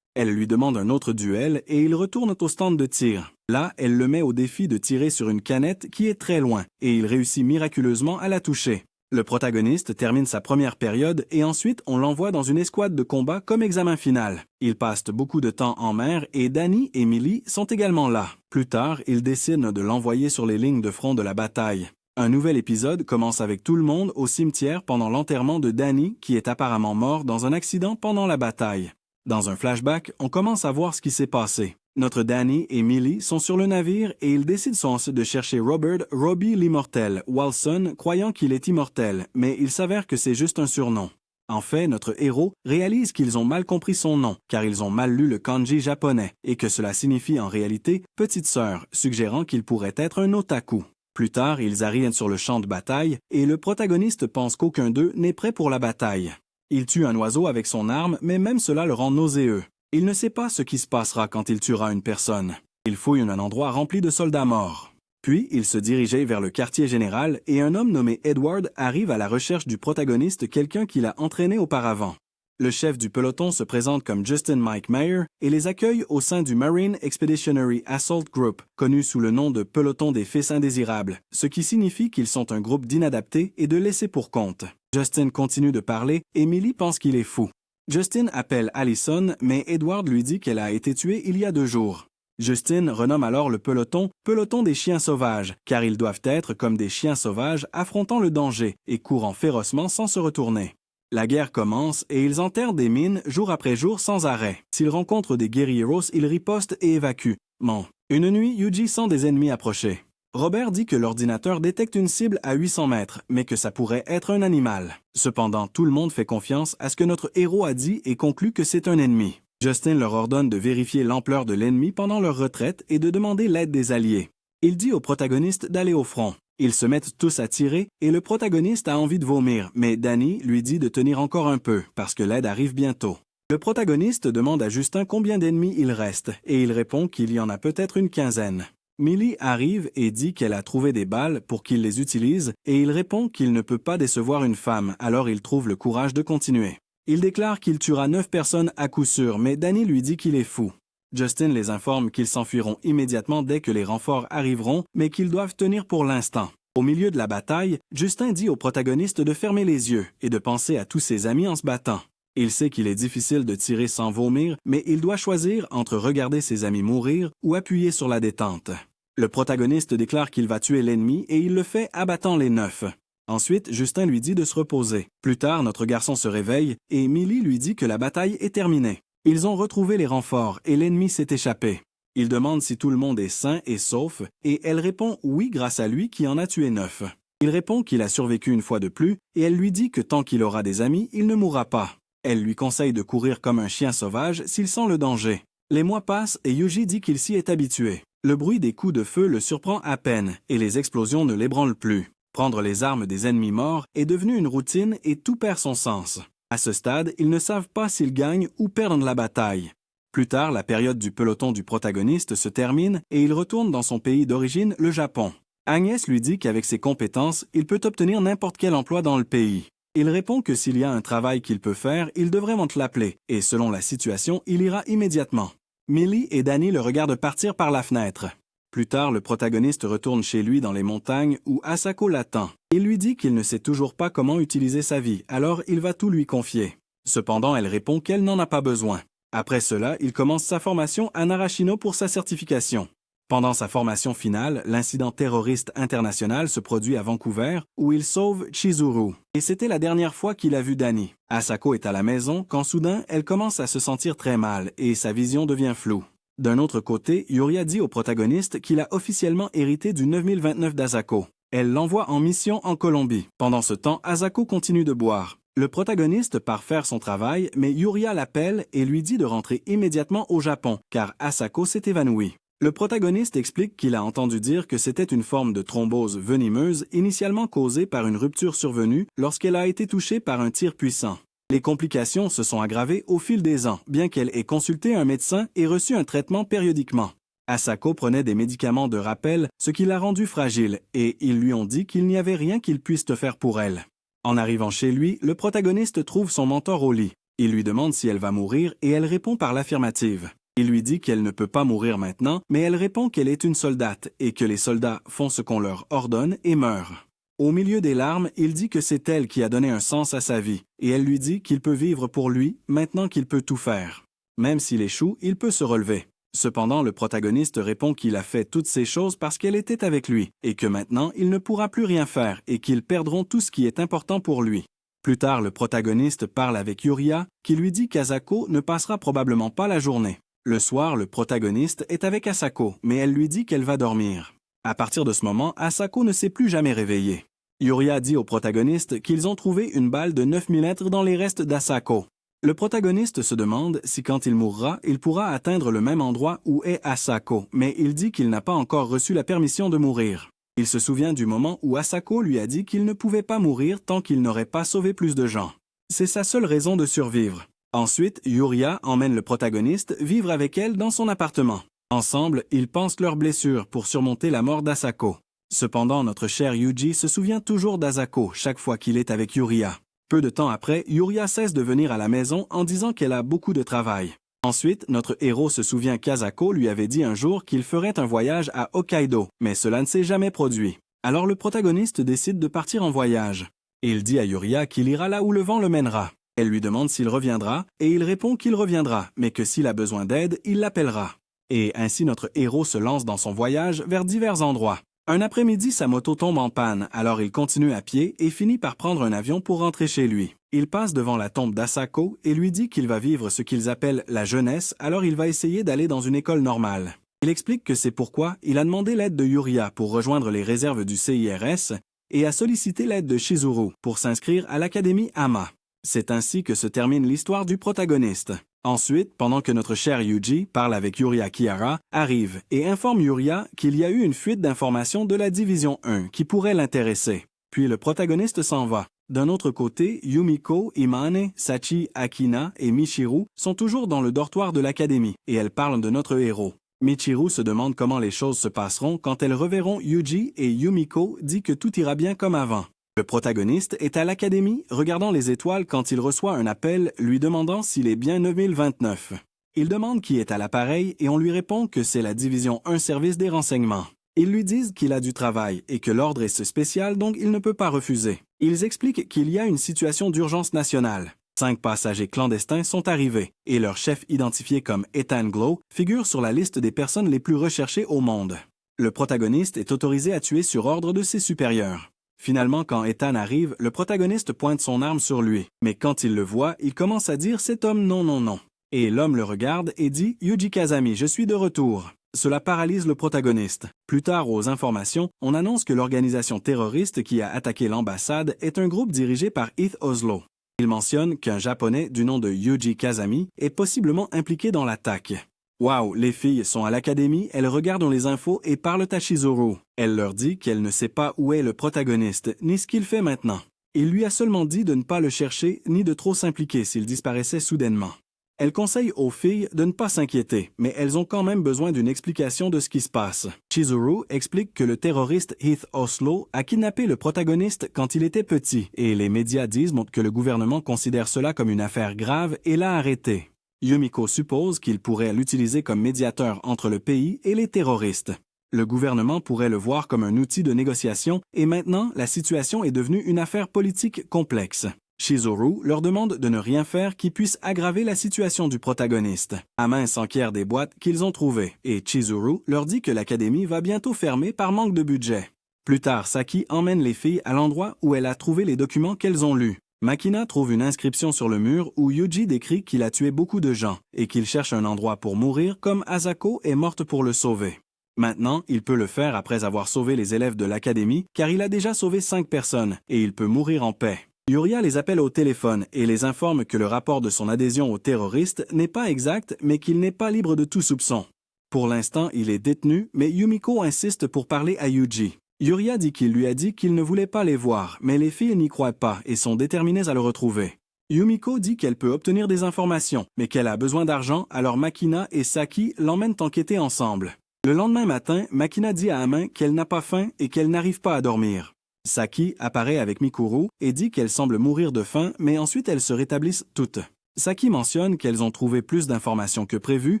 Elle lui demande un autre duel et ils retournent au stand de tir. Là, elle le met au défi de tirer sur une canette qui est très loin et il réussit miraculeusement à la toucher. Le protagoniste termine sa première période et ensuite on l'envoie dans une escouade de combat comme examen final. Il passe beaucoup de temps en mer et Danny et Millie sont également là. Plus tard, il décide de l'envoyer sur les lignes de front de la bataille. Un nouvel épisode commence avec tout le monde au cimetière pendant l'enterrement de Danny qui est apparemment mort dans un accident pendant la bataille. Dans un flashback, on commence à voir ce qui s'est passé. Notre Danny et Millie sont sur le navire et ils décident ensuite de chercher Robert Robbie l'immortel, Walson croyant qu'il est immortel, mais il s'avère que c'est juste un surnom. En fait, notre héros réalise qu'ils ont mal compris son nom, car ils ont mal lu le kanji japonais, et que cela signifie en réalité « petite sœur », suggérant qu'il pourrait être un otaku. Plus tard, ils arrivent sur le champ de bataille et le protagoniste pense qu'aucun d'eux n'est prêt pour la bataille. Il tue un oiseau avec son arme, mais même cela le rend nauséeux. Il ne sait pas ce qui se passera quand il tuera une personne. Il fouille un endroit rempli de soldats morts. Puis, il se dirigeait vers le quartier général et un homme nommé Edward arrive à la recherche du protagoniste, quelqu'un qui l'a entraîné auparavant. Le chef du peloton se présente comme Justin Mike Mayer et les accueille au sein du Marine Expeditionary Assault Group, connu sous le nom de peloton des fils indésirables, ce qui signifie qu'ils sont un groupe d'inadaptés et de laissés pour compte. Justin continue de parler et Millie pense qu'il est fou. Justin appelle Allison, mais Edward lui dit qu'elle a été tuée il y a 2 jours. Justin renomme alors le peloton « peloton des chiens sauvages », car ils doivent être comme des chiens sauvages affrontant le danger et courant férocement sans se retourner. La guerre commence et ils enterrent des mines jour après jour sans arrêt. S'ils rencontrent des guerrilleros, ils ripostent et évacuent. Bon. Une nuit, Yuji sent des ennemis approcher. Robert dit que l'ordinateur détecte une cible à 800 mètres, mais que ça pourrait être un animal. Cependant, tout le monde fait confiance à ce que notre héros a dit et conclut que c'est un ennemi. Justin leur ordonne de vérifier l'ampleur de l'ennemi pendant leur retraite et de demander l'aide des alliés. Il dit au protagoniste d'aller au front. Ils se mettent tous à tirer et le protagoniste a envie de vomir, mais Danny lui dit de tenir encore un peu parce que l'aide arrive bientôt. Le protagoniste demande à Justin combien d'ennemis il reste et il répond qu'il y en a peut-être une quinzaine. Millie arrive et dit qu'elle a trouvé des balles pour qu'il les utilise et il répond qu'il ne peut pas décevoir une femme, alors il trouve le courage de continuer. Il déclare qu'il tuera 9 personnes à coup sûr, mais Danny lui dit qu'il est fou. Justin les informe qu'ils s'enfuiront immédiatement dès que les renforts arriveront, mais qu'ils doivent tenir pour l'instant. Au milieu de la bataille, Justin dit au protagoniste de fermer les yeux et de penser à tous ses amis en se battant. Il sait qu'il est difficile de tirer sans vomir, mais il doit choisir entre regarder ses amis mourir ou appuyer sur la détente. Le protagoniste déclare qu'il va tuer l'ennemi et il le fait abattant les 9. Ensuite, Justin lui dit de se reposer. Plus tard, notre garçon se réveille et Millie lui dit que la bataille est terminée. Ils ont retrouvé les renforts et l'ennemi s'est échappé. Il demande si tout le monde est sain et sauf et elle répond oui grâce à lui qui en a tué 9. Il répond qu'il a survécu une fois de plus et elle lui dit que tant qu'il aura des amis, il ne mourra pas. Elle lui conseille de courir comme un chien sauvage s'il sent le danger. Les mois passent et Yuji dit qu'il s'y est habitué. Le bruit des coups de feu le surprend à peine et les explosions ne l'ébranlent plus. Prendre les armes des ennemis morts est devenu une routine et tout perd son sens. À ce stade, ils ne savent pas s'ils gagnent ou perdent la bataille. Plus tard, la période du peloton du protagoniste se termine et il retourne dans son pays d'origine, le Japon. Agnès lui dit qu'avec ses compétences, il peut obtenir n'importe quel emploi dans le pays. Il répond que s'il y a un travail qu'il peut faire, il devrait l'appeler, et selon la situation, il ira immédiatement. Millie et Danny le regardent partir par la fenêtre. Plus tard, le protagoniste retourne chez lui dans les montagnes où Asako l'attend. Il lui dit qu'il ne sait toujours pas comment utiliser sa vie, alors il va tout lui confier. Cependant, elle répond qu'elle n'en a pas besoin. Après cela, il commence sa formation à Narashino pour sa certification. Pendant sa formation finale, l'incident terroriste international se produit à Vancouver, où il sauve Chizuru. Et c'était la dernière fois qu'il a vu Danny. Asako est à la maison quand soudain, elle commence à se sentir très mal et sa vision devient floue. D'un autre côté, Yuria dit au protagoniste qu'il a officiellement hérité du 9029 d'Asako. Elle l'envoie en mission en Colombie. Pendant ce temps, Asako continue de boire. Le protagoniste part faire son travail, mais Yuria l'appelle et lui dit de rentrer immédiatement au Japon, car Asako s'est évanouie. Le protagoniste explique qu'il a entendu dire que c'était une forme de thrombose venimeuse initialement causée par une rupture survenue lorsqu'elle a été touchée par un tir puissant. Les complications se sont aggravées au fil des ans, bien qu'elle ait consulté un médecin et reçu un traitement périodiquement. Asako prenait des médicaments de rappel, ce qui l'a rendue fragile, et ils lui ont dit qu'il n'y avait rien qu'ils puissent faire pour elle. En arrivant chez lui, le protagoniste trouve son mentor au lit. Il lui demande si elle va mourir et elle répond par l'affirmative. Il lui dit qu'elle ne peut pas mourir maintenant, mais elle répond qu'elle est une soldate et que les soldats font ce qu'on leur ordonne et meurent. Au milieu des larmes, il dit que c'est elle qui a donné un sens à sa vie, et elle lui dit qu'il peut vivre pour lui maintenant qu'il peut tout faire. Même s'il échoue, il peut se relever. Cependant, le protagoniste répond qu'il a fait toutes ces choses parce qu'elle était avec lui, et que maintenant il ne pourra plus rien faire et qu'ils perdront tout ce qui est important pour lui. Plus tard, le protagoniste parle avec Yuria, qui lui dit qu'Asako ne passera probablement pas la journée. Le soir, le protagoniste est avec Asako, mais elle lui dit qu'elle va dormir. À partir de ce moment, Asako ne s'est plus jamais réveillée. Yuria dit au protagoniste qu'ils ont trouvé une balle de 9 mm dans les restes d'Asako. Le protagoniste se demande si quand il mourra, il pourra atteindre le même endroit où est Asako, mais il dit qu'il n'a pas encore reçu la permission de mourir. Il se souvient du moment où Asako lui a dit qu'il ne pouvait pas mourir tant qu'il n'aurait pas sauvé plus de gens. C'est sa seule raison de survivre. Ensuite, Yuria emmène le protagoniste vivre avec elle dans son appartement. Ensemble, ils pensent leurs blessures pour surmonter la mort d'Asako. Cependant, notre cher Yuji se souvient toujours d'Asako chaque fois qu'il est avec Yuria. Peu de temps après, Yuria cesse de venir à la maison en disant qu'elle a beaucoup de travail. Ensuite, notre héros se souvient qu'Asako lui avait dit un jour qu'il ferait un voyage à Hokkaido, mais cela ne s'est jamais produit. Alors le protagoniste décide de partir en voyage. Il dit à Yuria qu'il ira là où le vent le mènera. Elle lui demande s'il reviendra, et il répond qu'il reviendra, mais que s'il a besoin d'aide, il l'appellera. Et ainsi notre héros se lance dans son voyage vers divers endroits. Un après-midi, sa moto tombe en panne, alors il continue à pied et finit par prendre un avion pour rentrer chez lui. Il passe devant la tombe d'Asako et lui dit qu'il va vivre ce qu'ils appellent la jeunesse, alors il va essayer d'aller dans une école normale. Il explique que c'est pourquoi il a demandé l'aide de Yuria pour rejoindre les réserves du CIRS et a sollicité l'aide de Chizuru pour s'inscrire à l'académie Ama. C'est ainsi que se termine l'histoire du protagoniste. Ensuite, pendant que notre cher Yuji parle avec Yuria Kihara, arrive et informe Yuria qu'il y a eu une fuite d'informations de la Division 1 qui pourrait l'intéresser. Puis le protagoniste s'en va. D'un autre côté, Yumiko, Imane, Sachi, Akina et Michiru sont toujours dans le dortoir de l'académie et elles parlent de notre héros. Michiru se demande comment les choses se passeront quand elles reverront Yuji et Yumiko dit que tout ira bien comme avant. Le protagoniste est à l'académie, regardant les étoiles quand il reçoit un appel lui demandant s'il est bien 9029. Il demande qui est à l'appareil et on lui répond que c'est la division 1 service des renseignements. Ils lui disent qu'il a du travail et que l'ordre est spécial donc il ne peut pas refuser. Ils expliquent qu'il y a une situation d'urgence nationale. 5 passagers clandestins sont arrivés et leur chef identifié comme Ethan Glow figure sur la liste des personnes les plus recherchées au monde. Le protagoniste est autorisé à tuer sur ordre de ses supérieurs. Finalement, quand Ethan arrive, le protagoniste pointe son arme sur lui. Mais quand il le voit, il commence à dire « cet homme non, non, non ». Et l'homme le regarde et dit « Yuji Kazami, je suis de retour ». Cela paralyse le protagoniste. Plus tard, aux informations, on annonce que l'organisation terroriste qui a attaqué l'ambassade est un groupe dirigé par Heath Oslo. Il mentionne qu'un Japonais du nom de Yuji Kazami est possiblement impliqué dans l'attaque. Wow, les filles sont à l'académie, elles regardent les infos et parlent à Chizuru. Elle leur dit qu'elle ne sait pas où est le protagoniste, ni ce qu'il fait maintenant. Il lui a seulement dit de ne pas le chercher, ni de trop s'impliquer s'il disparaissait soudainement. Elle conseille aux filles de ne pas s'inquiéter, mais elles ont quand même besoin d'une explication de ce qui se passe. Chizuru explique que le terroriste Heath Oslo a kidnappé le protagoniste quand il était petit, et les médias disent que le gouvernement considère cela comme une affaire grave et l'a arrêté. Yumiko suppose qu'il pourrait l'utiliser comme médiateur entre le pays et les terroristes. Le gouvernement pourrait le voir comme un outil de négociation et maintenant, la situation est devenue une affaire politique complexe. Chizuru leur demande de ne rien faire qui puisse aggraver la situation du protagoniste. Amin s'enquiert des boîtes qu'ils ont trouvées et Chizuru leur dit que l'académie va bientôt fermer par manque de budget. Plus tard, Saki emmène les filles à l'endroit où elle a trouvé les documents qu'elles ont lus. Makina trouve une inscription sur le mur où Yuji décrit qu'il a tué beaucoup de gens et qu'il cherche un endroit pour mourir comme Asako est morte pour le sauver. Maintenant, il peut le faire après avoir sauvé les élèves de l'académie car il a déjà sauvé 5 personnes et il peut mourir en paix. Yuria les appelle au téléphone et les informe que le rapport de son adhésion aux terroristes n'est pas exact mais qu'il n'est pas libre de tout soupçon. Pour l'instant, il est détenu, mais Yumiko insiste pour parler à Yuji. Yuria dit qu'il lui a dit qu'il ne voulait pas les voir, mais les filles n'y croient pas et sont déterminées à le retrouver. Yumiko dit qu'elle peut obtenir des informations, mais qu'elle a besoin d'argent, alors Makina et Saki l'emmènent enquêter ensemble. Le lendemain matin, Makina dit à Amin qu'elle n'a pas faim et qu'elle n'arrive pas à dormir. Saki apparaît avec Mikuru et dit qu'elle semble mourir de faim, mais ensuite elles se rétablissent toutes. Saki mentionne qu'elles ont trouvé plus d'informations que prévu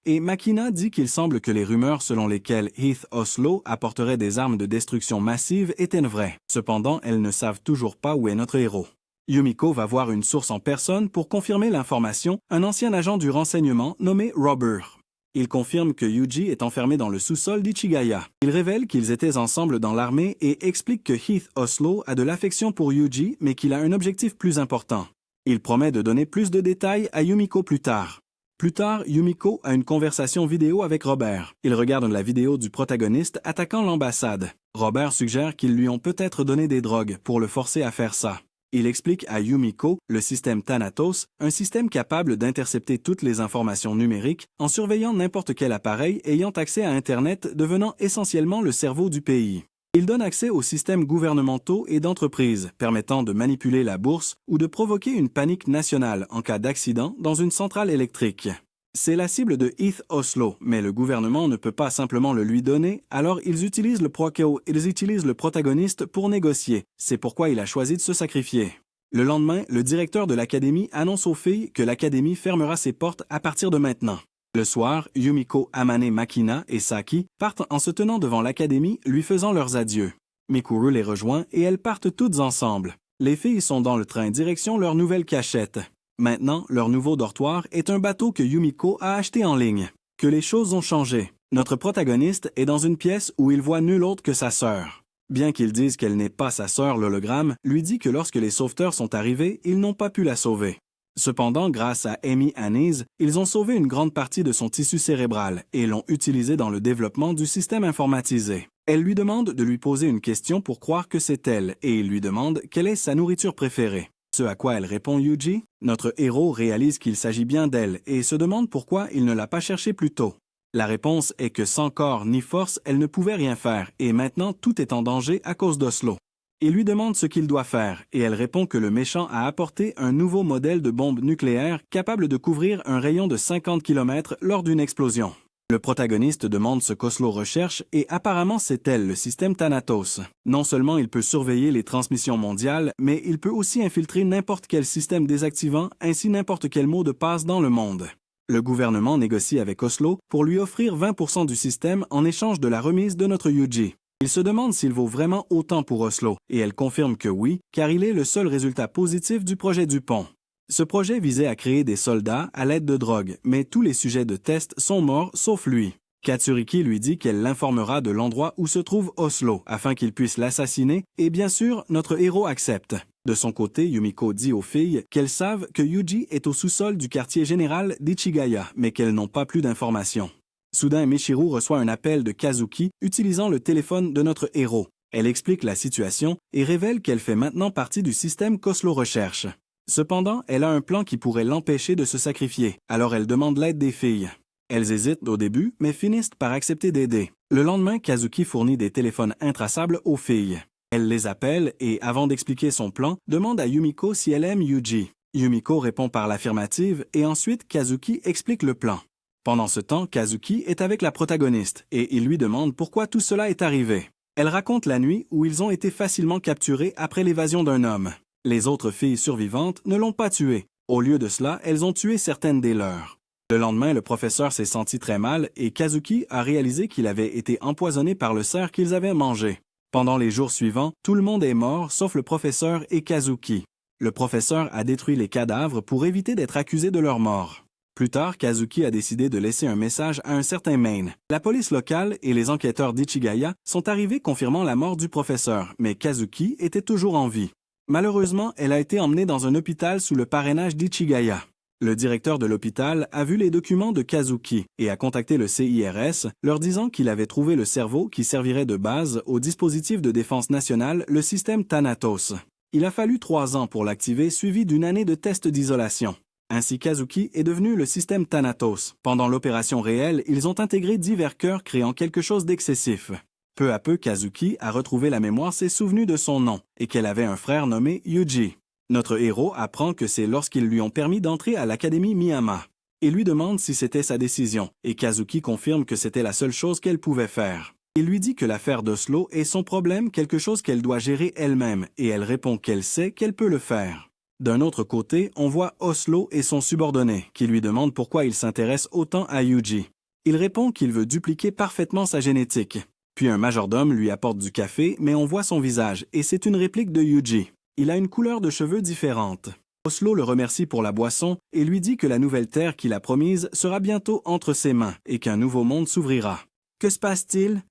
et Makina dit qu'il semble que les rumeurs selon lesquelles Heath Oslo apporterait des armes de destruction massive étaient vraies. Cependant, elles ne savent toujours pas où est notre héros. Yumiko va voir une source en personne pour confirmer l'information, un ancien agent du renseignement nommé Robert. Il confirme que Yuji est enfermé dans le sous-sol d'Ichigaya. Il révèle qu'ils étaient ensemble dans l'armée et explique que Heath Oslo a de l'affection pour Yuji, mais qu'il a un objectif plus important. Il promet de donner plus de détails à Yumiko plus tard. Plus tard, Yumiko a une conversation vidéo avec Robert. Ils regardent la vidéo du protagoniste attaquant l'ambassade. Robert suggère qu'ils lui ont peut-être donné des drogues pour le forcer à faire ça. Il explique à Yumiko le système Thanatos, un système capable d'intercepter toutes les informations numériques en surveillant n'importe quel appareil ayant accès à Internet, devenant essentiellement le cerveau du pays. Il donne accès aux systèmes gouvernementaux et d'entreprises, permettant de manipuler la bourse ou de provoquer une panique nationale en cas d'accident dans une centrale électrique. C'est la cible de Heath Oslo, mais le gouvernement ne peut pas simplement le lui donner, alors ils utilisent le protagoniste pour négocier. C'est pourquoi il a choisi de se sacrifier. Le lendemain, le directeur de l'académie annonce aux filles que l'académie fermera ses portes à partir de maintenant. Le soir, Yumiko, Amane, Makina et Saki partent en se tenant devant l'académie, lui faisant leurs adieux. Mikuru les rejoint et elles partent toutes ensemble. Les filles sont dans le train direction leur nouvelle cachette. Maintenant, leur nouveau dortoir est un bateau que Yumiko a acheté en ligne. Que les choses ont changé. Notre protagoniste est dans une pièce où il voit nul autre que sa sœur. Bien qu'ils disent qu'elle n'est pas sa sœur, l'hologramme lui dit que lorsque les sauveteurs sont arrivés, ils n'ont pas pu la sauver. Cependant, grâce à Amy Anise, ils ont sauvé une grande partie de son tissu cérébral et l'ont utilisé dans le développement du système informatisé. Elle lui demande de lui poser une question pour croire que c'est elle et il lui demande quelle est sa nourriture préférée. Ce à quoi elle répond Yuji, notre héros réalise qu'il s'agit bien d'elle et se demande pourquoi il ne l'a pas cherchée plus tôt. La réponse est que sans corps ni force, elle ne pouvait rien faire et maintenant tout est en danger à cause d'Oslo. Il lui demande ce qu'il doit faire et elle répond que le méchant a apporté un nouveau modèle de bombe nucléaire capable de couvrir un rayon de 50 km lors d'une explosion. Le protagoniste demande ce qu'Oslo recherche et apparemment c'est elle, le système Thanatos. Non seulement il peut surveiller les transmissions mondiales, mais il peut aussi infiltrer n'importe quel système désactivant ainsi n'importe quel mot de passe dans le monde. Le gouvernement négocie avec Oslo pour lui offrir 20% du système en échange de la remise de notre Yuji. Il se demande s'il vaut vraiment autant pour Oslo et elle confirme que oui, car il est le seul résultat positif du projet du pont. Ce projet visait à créer des soldats à l'aide de drogue, mais tous les sujets de test sont morts sauf lui. Katsuriki lui dit qu'elle l'informera de l'endroit où se trouve Oslo afin qu'il puisse l'assassiner et bien sûr, notre héros accepte. De son côté, Yumiko dit aux filles qu'elles savent que Yuji est au sous-sol du quartier général d'Ichigaya, mais qu'elles n'ont pas plus d'informations. Soudain, Michiru reçoit un appel de Kazuki utilisant le téléphone de notre héros. Elle explique la situation et révèle qu'elle fait maintenant partie du système qu'Oslo recherche. Cependant, elle a un plan qui pourrait l'empêcher de se sacrifier, alors elle demande l'aide des filles. Elles hésitent au début, mais finissent par accepter d'aider. Le lendemain, Kazuki fournit des téléphones intraçables aux filles. Elle les appelle et, avant d'expliquer son plan, demande à Yumiko si elle aime Yuji. Yumiko répond par l'affirmative et ensuite Kazuki explique le plan. Pendant ce temps, Kazuki est avec la protagoniste et il lui demande pourquoi tout cela est arrivé. Elle raconte la nuit où ils ont été facilement capturés après l'évasion d'un homme. Les autres filles survivantes ne l'ont pas tué. Au lieu de cela, elles ont tué certaines des leurs. Le lendemain, le professeur s'est senti très mal et Kazuki a réalisé qu'il avait été empoisonné par le cerf qu'ils avaient mangé. Pendant les jours suivants, tout le monde est mort sauf le professeur et Kazuki. Le professeur a détruit les cadavres pour éviter d'être accusé de leur mort. Plus tard, Kazuki a décidé de laisser un message à un certain Main. La police locale et les enquêteurs d'Ichigaya sont arrivés confirmant la mort du professeur, mais Kazuki était toujours en vie. Malheureusement, elle a été emmenée dans un hôpital sous le parrainage d'Ichigaya. Le directeur de l'hôpital a vu les documents de Kazuki et a contacté le CIRS, leur disant qu'il avait trouvé le cerveau qui servirait de base au dispositif de défense nationale, le système Thanatos. Il a fallu 3 ans pour l'activer, suivi d'une année de tests d'isolation. Ainsi, Kazuki est devenu le système Thanatos. Pendant l'opération réelle, ils ont intégré divers cœurs créant quelque chose d'excessif. Peu à peu, Kazuki a retrouvé la mémoire, s'est souvenu de son nom et qu'elle avait un frère nommé Yuji. Notre héros apprend que c'est lorsqu'ils lui ont permis d'entrer à l'Académie Miyama. Il lui demande si c'était sa décision et Kazuki confirme que c'était la seule chose qu'elle pouvait faire. Il lui dit que l'affaire d'Oslo est son problème, quelque chose qu'elle doit gérer elle-même et elle répond qu'elle sait qu'elle peut le faire. D'un autre côté, on voit Oslo et son subordonné, qui lui demande pourquoi il s'intéresse autant à Yuji. Il répond qu'il veut dupliquer parfaitement sa génétique. Puis un majordome lui apporte du café, mais on voit son visage, et c'est une réplique de Yuji. Il a une couleur de cheveux différente. Oslo le remercie pour la boisson et lui dit que la nouvelle terre qu'il a promise sera bientôt entre ses mains et qu'un nouveau monde s'ouvrira. Que se passe-t-il?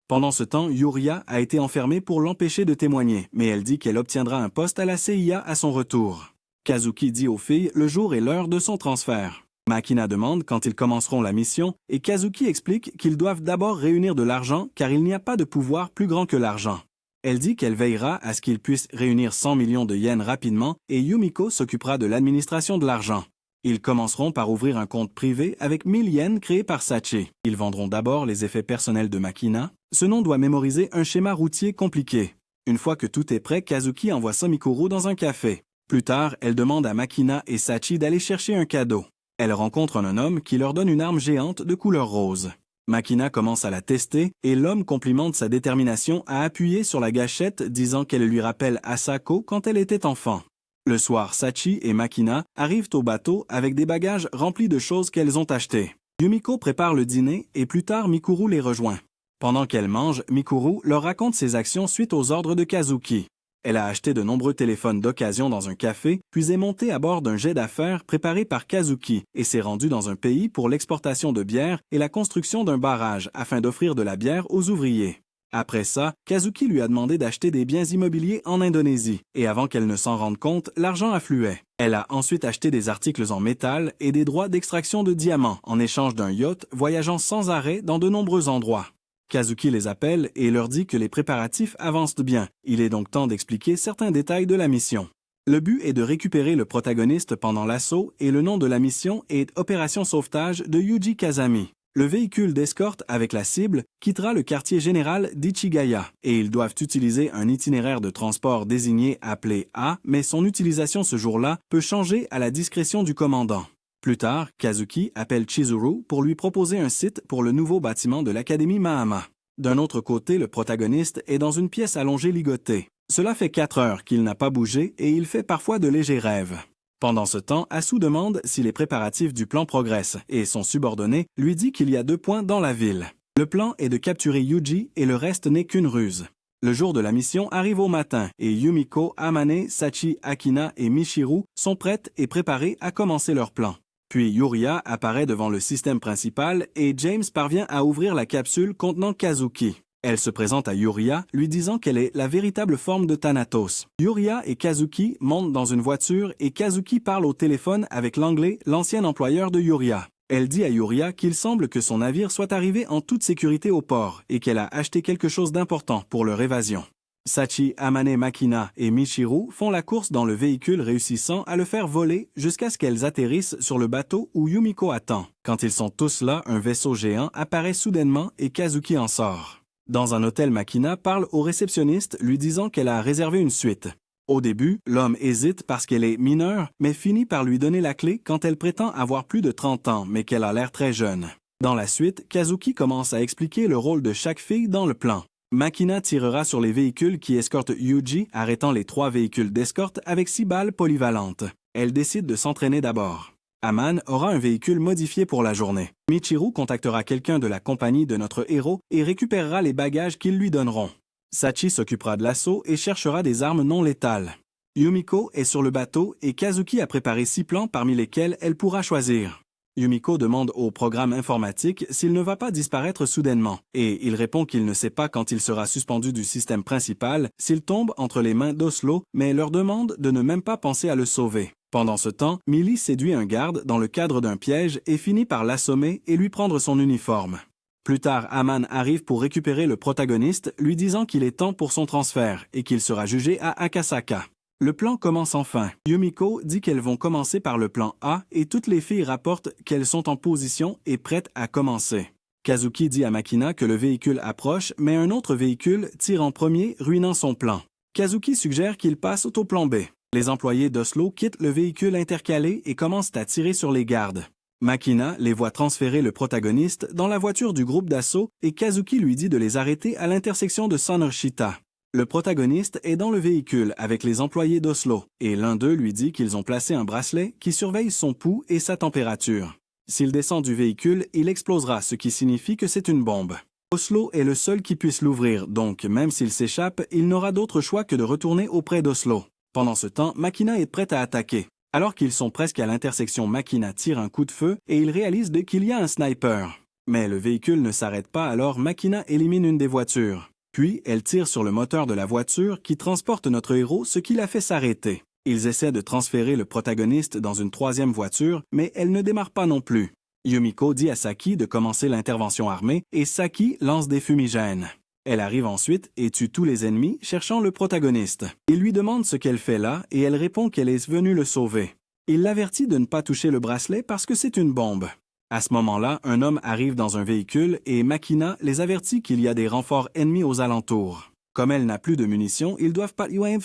Pendant ce temps, Yuria a été enfermée pour l'empêcher de témoigner, mais elle dit qu'elle obtiendra un poste à la CIA à son retour. Kazuki dit aux filles le jour et l'heure de son transfert. Makina demande quand ils commenceront la mission et Kazuki explique qu'ils doivent d'abord réunir de l'argent car il n'y a pas de pouvoir plus grand que l'argent. Elle dit qu'elle veillera à ce qu'ils puissent réunir 100 millions de yens rapidement et Yumiko s'occupera de l'administration de l'argent. Ils commenceront par ouvrir un compte privé avec 1000 yens créés par Sachi. Ils vendront d'abord les effets personnels de Makina. Ce nom doit mémoriser un schéma routier compliqué. Une fois que tout est prêt, Kazuki envoie Samikuru dans un café. Plus tard, elle demande à Makina et Sachi d'aller chercher un cadeau. Elle rencontre un homme qui leur donne une arme géante de couleur rose. Makina commence à la tester et l'homme complimente sa détermination à appuyer sur la gâchette disant qu'elle lui rappelle Asako quand elle était enfant. Le soir, Sachi et Makina arrivent au bateau avec des bagages remplis de choses qu'elles ont achetées. Yumiko prépare le dîner et plus tard Mikuru les rejoint. Pendant qu'elle mange, Mikuru leur raconte ses actions suite aux ordres de Kazuki. Elle a acheté de nombreux téléphones d'occasion dans un café, puis est montée à bord d'un jet d'affaires préparé par Kazuki et s'est rendue dans un pays pour l'exportation de bière et la construction d'un barrage afin d'offrir de la bière aux ouvriers. Après ça, Kazuki lui a demandé d'acheter des biens immobiliers en Indonésie, et avant qu'elle ne s'en rende compte, l'argent affluait. Elle a ensuite acheté des articles en métal et des droits d'extraction de diamants en échange d'un yacht voyageant sans arrêt dans de nombreux endroits. Kazuki les appelle et leur dit que les préparatifs avancent bien. Il est donc temps d'expliquer certains détails de la mission. Le but est de récupérer le protagoniste pendant l'assaut et le nom de la mission est Opération Sauvetage de Yuji Kazami. Le véhicule d'escorte avec la cible quittera le quartier général d'Ichigaya et ils doivent utiliser un itinéraire de transport désigné appelé A, mais son utilisation ce jour-là peut changer à la discrétion du commandant. Plus tard, Kazuki appelle Chizuru pour lui proposer un site pour le nouveau bâtiment de l'Académie Mahama. D'un autre côté, le protagoniste est dans une pièce allongée ligotée. Cela fait 4 heures qu'il n'a pas bougé et il fait parfois de légers rêves. Pendant ce temps, Asu demande si les préparatifs du plan progressent et son subordonné lui dit qu'il y a 2 points dans la ville. Le plan est de capturer Yuji et le reste n'est qu'une ruse. Le jour de la mission arrive au matin et Yumiko, Amane, Sachi, Akina et Michiru sont prêtes et préparées à commencer leur plan. Puis Yuria apparaît devant le système principal et James parvient à ouvrir la capsule contenant Kazuki. Elle se présente à Yuria, lui disant qu'elle est la véritable forme de Thanatos. Yuria et Kazuki montent dans une voiture et Kazuki parle au téléphone avec l'anglais, l'ancien employeur de Yuria. Elle dit à Yuria qu'il semble que son navire soit arrivé en toute sécurité au port et qu'elle a acheté quelque chose d'important pour leur évasion. Sachi, Amane, Makina et Michiru font la course dans le véhicule réussissant à le faire voler jusqu'à ce qu'elles atterrissent sur le bateau où Yumiko attend. Quand ils sont tous là, un vaisseau géant apparaît soudainement et Kazuki en sort. Dans un hôtel, Makina parle au réceptionniste lui disant qu'elle a réservé une suite. Au début, l'homme hésite parce qu'elle est mineure, mais finit par lui donner la clé quand elle prétend avoir plus de 30 ans, mais qu'elle a l'air très jeune. Dans la suite, Kazuki commence à expliquer le rôle de chaque fille dans le plan. Makina tirera sur les véhicules qui escortent Yuji, arrêtant les 3 véhicules d'escorte avec 6 balles polyvalentes. Elle décide de s'entraîner d'abord. Aman aura un véhicule modifié pour la journée. Michiru contactera quelqu'un de la compagnie de notre héros et récupérera les bagages qu'ils lui donneront. Sachi s'occupera de l'assaut et cherchera des armes non létales. Yumiko est sur le bateau et Kazuki a préparé 6 plans parmi lesquels elle pourra choisir. Yumiko demande au programme informatique s'il ne va pas disparaître soudainement, et il répond qu'il ne sait pas quand il sera suspendu du système principal s'il tombe entre les mains d'Oslo, mais leur demande de ne même pas penser à le sauver. Pendant ce temps, Millie séduit un garde dans le cadre d'un piège et finit par l'assommer et lui prendre son uniforme. Plus tard, Aman arrive pour récupérer le protagoniste, lui disant qu'il est temps pour son transfert et qu'il sera jugé à Akasaka. Le plan commence enfin. Yumiko dit qu'elles vont commencer par le plan A et toutes les filles rapportent qu'elles sont en position et prêtes à commencer. Kazuki dit à Makina que le véhicule approche, mais un autre véhicule tire en premier, ruinant son plan. Kazuki suggère qu'il passe au plan B. Les employés d'Oslo quittent le véhicule intercalé et commencent à tirer sur les gardes. Makina les voit transférer le protagoniste dans la voiture du groupe d'assaut et Kazuki lui dit de les arrêter à l'intersection de Sonoshita. Le protagoniste est dans le véhicule avec les employés d'Oslo et l'un d'eux lui dit qu'ils ont placé un bracelet qui surveille son pouls et sa température. S'il descend du véhicule, il explosera, ce qui signifie que c'est une bombe. Oslo est le seul qui puisse l'ouvrir, donc même s'il s'échappe, il n'aura d'autre choix que de retourner auprès d'Oslo. Pendant ce temps, Makina est prête à attaquer. Alors qu'ils sont presque à l'intersection, Makina tire un coup de feu et il réalise qu'il y a un sniper. Mais le véhicule ne s'arrête pas, alors Makina élimine une des voitures. Puis, elle tire sur le moteur de la voiture qui transporte notre héros, ce qui la fait s'arrêter. Ils essaient de transférer le protagoniste dans une troisième voiture, mais elle ne démarre pas non plus. Yumiko dit à Saki de commencer l'intervention armée et Saki lance des fumigènes. Elle arrive ensuite et tue tous les ennemis, cherchant le protagoniste. Il lui demande ce qu'elle fait là et elle répond qu'elle est venue le sauver. Il l'avertit de ne pas toucher le bracelet parce que c'est une bombe. À ce moment-là, un homme arrive dans un véhicule et Makina les avertit qu'il y a des renforts ennemis aux alentours. Comme elle n'a plus de munitions, ils doivent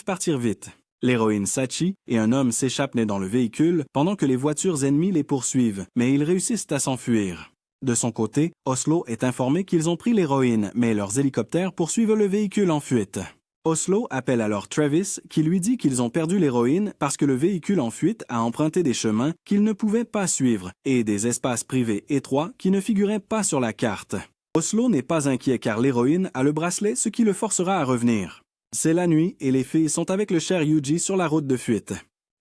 partir vite. L'héroïne Sachi et un homme s'échappent dans le véhicule pendant que les voitures ennemies les poursuivent, mais ils réussissent à s'enfuir. De son côté, Oslo est informé qu'ils ont pris l'héroïne, mais leurs hélicoptères poursuivent le véhicule en fuite. Oslo appelle alors Travis qui lui dit qu'ils ont perdu l'héroïne parce que le véhicule en fuite a emprunté des chemins qu'ils ne pouvaient pas suivre et des espaces privés étroits qui ne figuraient pas sur la carte. Oslo n'est pas inquiet car l'héroïne a le bracelet, ce qui le forcera à revenir. C'est la nuit et les filles sont avec le cher Yuji sur la route de fuite.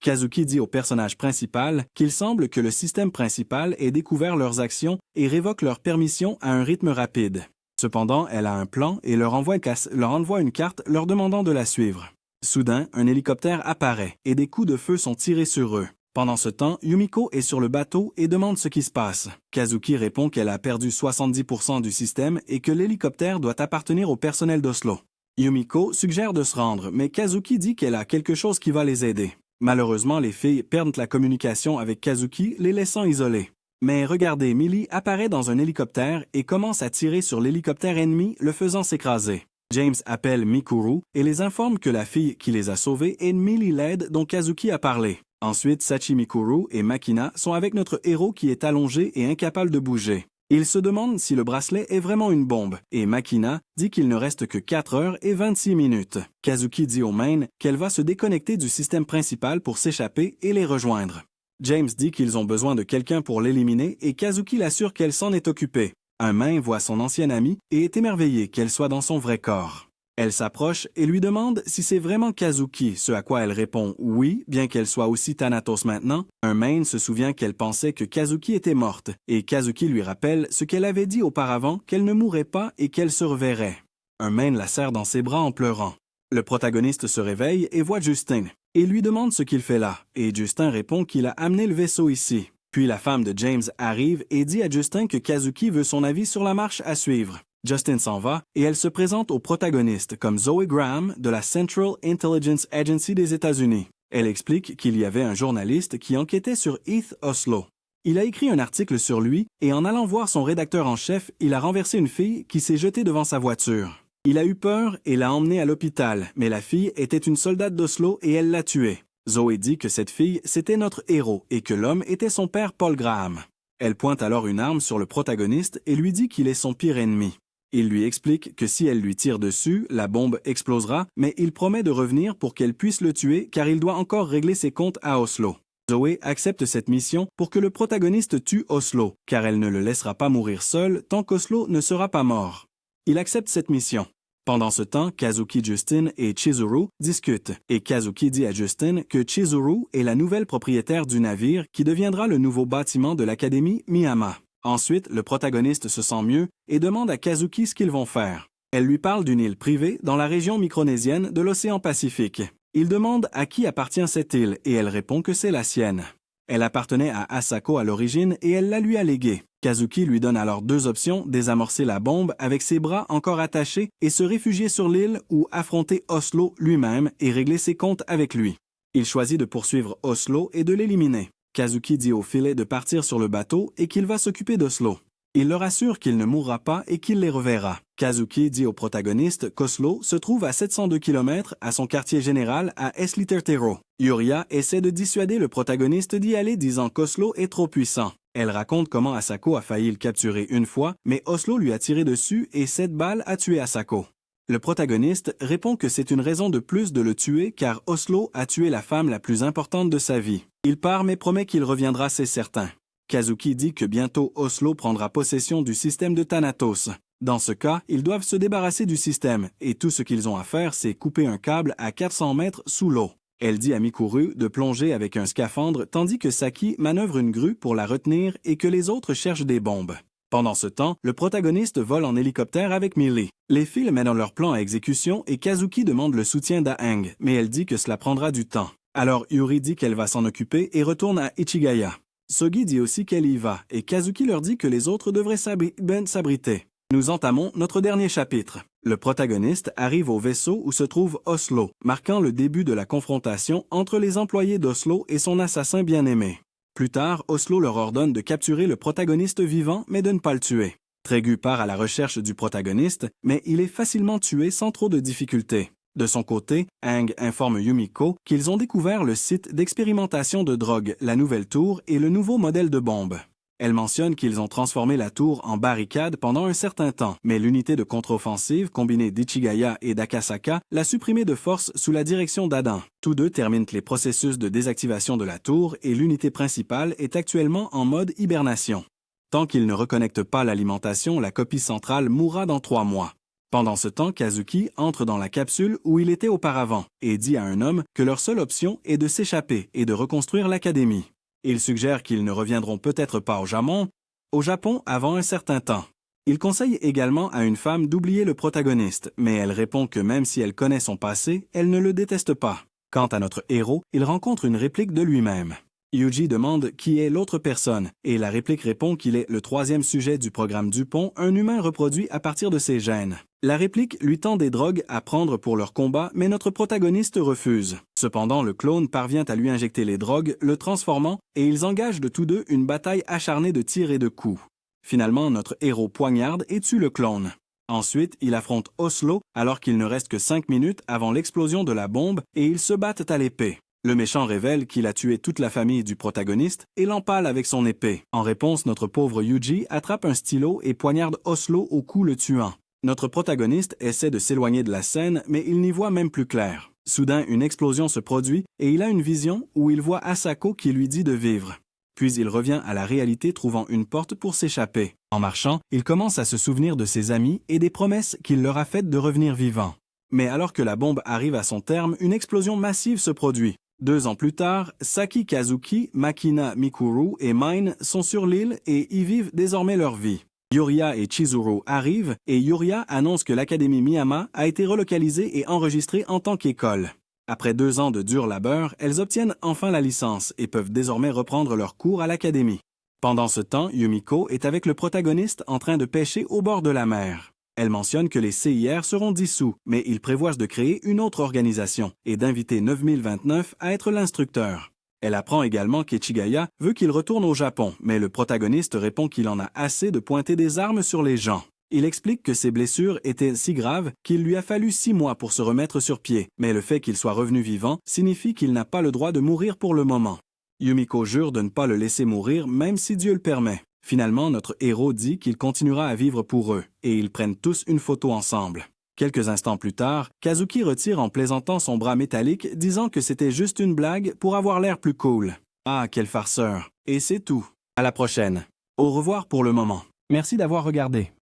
Kazuki dit au personnage principal qu'il semble que le système principal ait découvert leurs actions et révoque leur permission à un rythme rapide. Cependant, elle a un plan et leur envoie une carte leur demandant de la suivre. Soudain, un hélicoptère apparaît et des coups de feu sont tirés sur eux. Pendant ce temps, Yumiko est sur le bateau et demande ce qui se passe. Kazuki répond qu'elle a perdu 70% du système et que l'hélicoptère doit appartenir au personnel d'Oslo. Yumiko suggère de se rendre, mais Kazuki dit qu'elle a quelque chose qui va les aider. Malheureusement, les filles perdent la communication avec Kazuki, les laissant isolés. Mais regardez, Millie apparaît dans un hélicoptère et commence à tirer sur l'hélicoptère ennemi, le faisant s'écraser. James appelle Mikuru et les informe que la fille qui les a sauvés est Millie Led dont Kazuki a parlé. Ensuite, Sachi Mikuru et Makina sont avec notre héros qui est allongé et incapable de bouger. Ils se demandent si le bracelet est vraiment une bombe, et Makina dit qu'il ne reste que 4 heures et 26 minutes. Kazuki dit au Main qu'elle va se déconnecter du système principal pour s'échapper et les rejoindre. James dit qu'ils ont besoin de quelqu'un pour l'éliminer et Kazuki l'assure qu'elle s'en est occupée. Un Main voit son ancienne amie et est émerveillé qu'elle soit dans son vrai corps. Elle s'approche et lui demande si c'est vraiment Kazuki, ce à quoi elle répond oui, bien qu'elle soit aussi Thanatos maintenant. Un Main se souvient qu'elle pensait que Kazuki était morte, et Kazuki lui rappelle ce qu'elle avait dit auparavant, qu'elle ne mourrait pas et qu'elle se reverrait. Un Main la serre dans ses bras en pleurant. Le protagoniste se réveille et voit Justin, et lui demande ce qu'il fait là, et Justin répond qu'il a amené le vaisseau ici. Puis la femme de James arrive et dit à Justin que Kazuki veut son avis sur la marche à suivre. Justin s'en va et elle se présente aux protagonistes comme Zoe Graham de la Central Intelligence Agency des États-Unis. Elle explique qu'il y avait un journaliste qui enquêtait sur Heath Oslo. Il a écrit un article sur lui et en allant voir son rédacteur en chef, il a renversé une fille qui s'est jetée devant sa voiture. Il a eu peur et l'a emmenée à l'hôpital, mais la fille était une soldate d'Oslo et elle l'a tuée. Zoe dit que cette fille, c'était notre héros et que l'homme était son père Paul Graham. Elle pointe alors une arme sur le protagoniste et lui dit qu'il est son pire ennemi. Il lui explique que si elle lui tire dessus, la bombe explosera, mais il promet de revenir pour qu'elle puisse le tuer car il doit encore régler ses comptes à Oslo. Zoe accepte cette mission pour que le protagoniste tue Oslo, car elle ne le laissera pas mourir seul tant qu'Oslo ne sera pas mort. Il accepte cette mission. Pendant ce temps, Kazuki Justin et Chizuru discutent, et Kazuki dit à Justin que Chizuru est la nouvelle propriétaire du navire qui deviendra le nouveau bâtiment de l'Académie Miyama. Ensuite, le protagoniste se sent mieux et demande à Kazuki ce qu'ils vont faire. Elle lui parle d'une île privée dans la région micronésienne de l'océan Pacifique. Il demande à qui appartient cette île et elle répond que c'est la sienne. Elle appartenait à Asako à l'origine et elle la lui a léguée. Kazuki lui donne alors deux options, désamorcer la bombe avec ses bras encore attachés et se réfugier sur l'île ou affronter Oslo lui-même et régler ses comptes avec lui. Il choisit de poursuivre Oslo et de l'éliminer. Kazuki dit au filet de partir sur le bateau et qu'il va s'occuper d'Oslo. Il leur assure qu'il ne mourra pas et qu'il les reverra. Kazuki dit au protagoniste qu'Oslo se trouve à 702 km à son quartier général à Eslitertero. Yuria essaie de dissuader le protagoniste d'y aller disant qu'Oslo est trop puissant. Elle raconte comment Asako a failli le capturer une fois, mais Oslo lui a tiré dessus et 7 balles a tué Asako. Le protagoniste répond que c'est une raison de plus de le tuer car Oslo a tué la femme la plus importante de sa vie. Il part mais promet qu'il reviendra, c'est certain. Kazuki dit que bientôt Oslo prendra possession du système de Thanatos. Dans ce cas, ils doivent se débarrasser du système, et tout ce qu'ils ont à faire, c'est couper un câble à 400 mètres sous l'eau. Elle dit à Mikuru de plonger avec un scaphandre tandis que Saki manœuvre une grue pour la retenir et que les autres cherchent des bombes. Pendant ce temps, le protagoniste vole en hélicoptère avec Millie. Les filles mènent leur plan à exécution et Kazuki demande le soutien d'Aang, mais elle dit que cela prendra du temps. Alors Yuri dit qu'elle va s'en occuper et retourne à Ichigaya. Sogi dit aussi qu'elle y va, et Kazuki leur dit que les autres devraient s'abriter. Nous entamons notre dernier chapitre. Le protagoniste arrive au vaisseau où se trouve Oslo, marquant le début de la confrontation entre les employés d'Oslo et son assassin bien-aimé. Plus tard, Oslo leur ordonne de capturer le protagoniste vivant, mais de ne pas le tuer. Trégu part à la recherche du protagoniste, mais il est facilement tué sans trop de difficultés. De son côté, Aang informe Yumiko qu'ils ont découvert le site d'expérimentation de drogue, la nouvelle tour et le nouveau modèle de bombe. Elle mentionne qu'ils ont transformé la tour en barricade pendant un certain temps, mais l'unité de contre-offensive combinée d'Ichigaya et d'Akasaka l'a supprimée de force sous la direction d'Adan. Tous deux terminent les processus de désactivation de la tour et l'unité principale est actuellement en mode hibernation. Tant qu'ils ne reconnectent pas l'alimentation, la copie centrale mourra dans 3 mois. Pendant ce temps, Kazuki entre dans la capsule où il était auparavant et dit à un homme que leur seule option est de s'échapper et de reconstruire l'académie. Il suggère qu'ils ne reviendront peut-être pas au Japon avant un certain temps. Il conseille également à une femme d'oublier le protagoniste, mais elle répond que même si elle connaît son passé, elle ne le déteste pas. Quant à notre héros, il rencontre une réplique de lui-même. Yuji demande qui est l'autre personne, et la réplique répond qu'il est le 3e sujet du programme Dupont, un humain reproduit à partir de ses gènes. La réplique lui tend des drogues à prendre pour leur combat, mais notre protagoniste refuse. Cependant, le clone parvient à lui injecter les drogues, le transformant, et ils engagent de tous deux une bataille acharnée de tirs et de coups. Finalement, notre héros poignarde et tue le clone. Ensuite, il affronte Oslo alors qu'il ne reste que 5 minutes avant l'explosion de la bombe et ils se battent à l'épée. Le méchant révèle qu'il a tué toute la famille du protagoniste et l'empale avec son épée. En réponse, notre pauvre Yuji attrape un stylo et poignarde Oslo au cou le tuant. Notre protagoniste essaie de s'éloigner de la scène, mais il n'y voit même plus clair. Soudain, une explosion se produit et il a une vision où il voit Asako qui lui dit de vivre. Puis il revient à la réalité trouvant une porte pour s'échapper. En marchant, il commence à se souvenir de ses amis et des promesses qu'il leur a faites de revenir vivant. Mais alors que la bombe arrive à son terme, une explosion massive se produit. 2 ans plus tard, Saki Kazuki, Makina Mikuru et Mine sont sur l'île et y vivent désormais leur vie. Yuria et Chizuru arrivent et Yuria annonce que l'Académie Miyama a été relocalisée et enregistrée en tant qu'école. Après 2 ans de dur labeur, elles obtiennent enfin la licence et peuvent désormais reprendre leurs cours à l'Académie. Pendant ce temps, Yumiko est avec le protagoniste en train de pêcher au bord de la mer. Elle mentionne que les CIR seront dissous, mais ils prévoient de créer une autre organisation et d'inviter 9029 à être l'instructeur. Elle apprend également qu'Ichigaya veut qu'il retourne au Japon, mais le protagoniste répond qu'il en a assez de pointer des armes sur les gens. Il explique que ses blessures étaient si graves qu'il lui a fallu 6 mois pour se remettre sur pied, mais le fait qu'il soit revenu vivant signifie qu'il n'a pas le droit de mourir pour le moment. Yumiko jure de ne pas le laisser mourir même si Dieu le permet. Finalement, notre héros dit qu'il continuera à vivre pour eux, et ils prennent tous une photo ensemble. Quelques instants plus tard, Kazuki retire en plaisantant son bras métallique, disant que c'était juste une blague pour avoir l'air plus cool. Ah, quel farceur! Et c'est tout. À la prochaine. Au revoir pour le moment. Merci d'avoir regardé.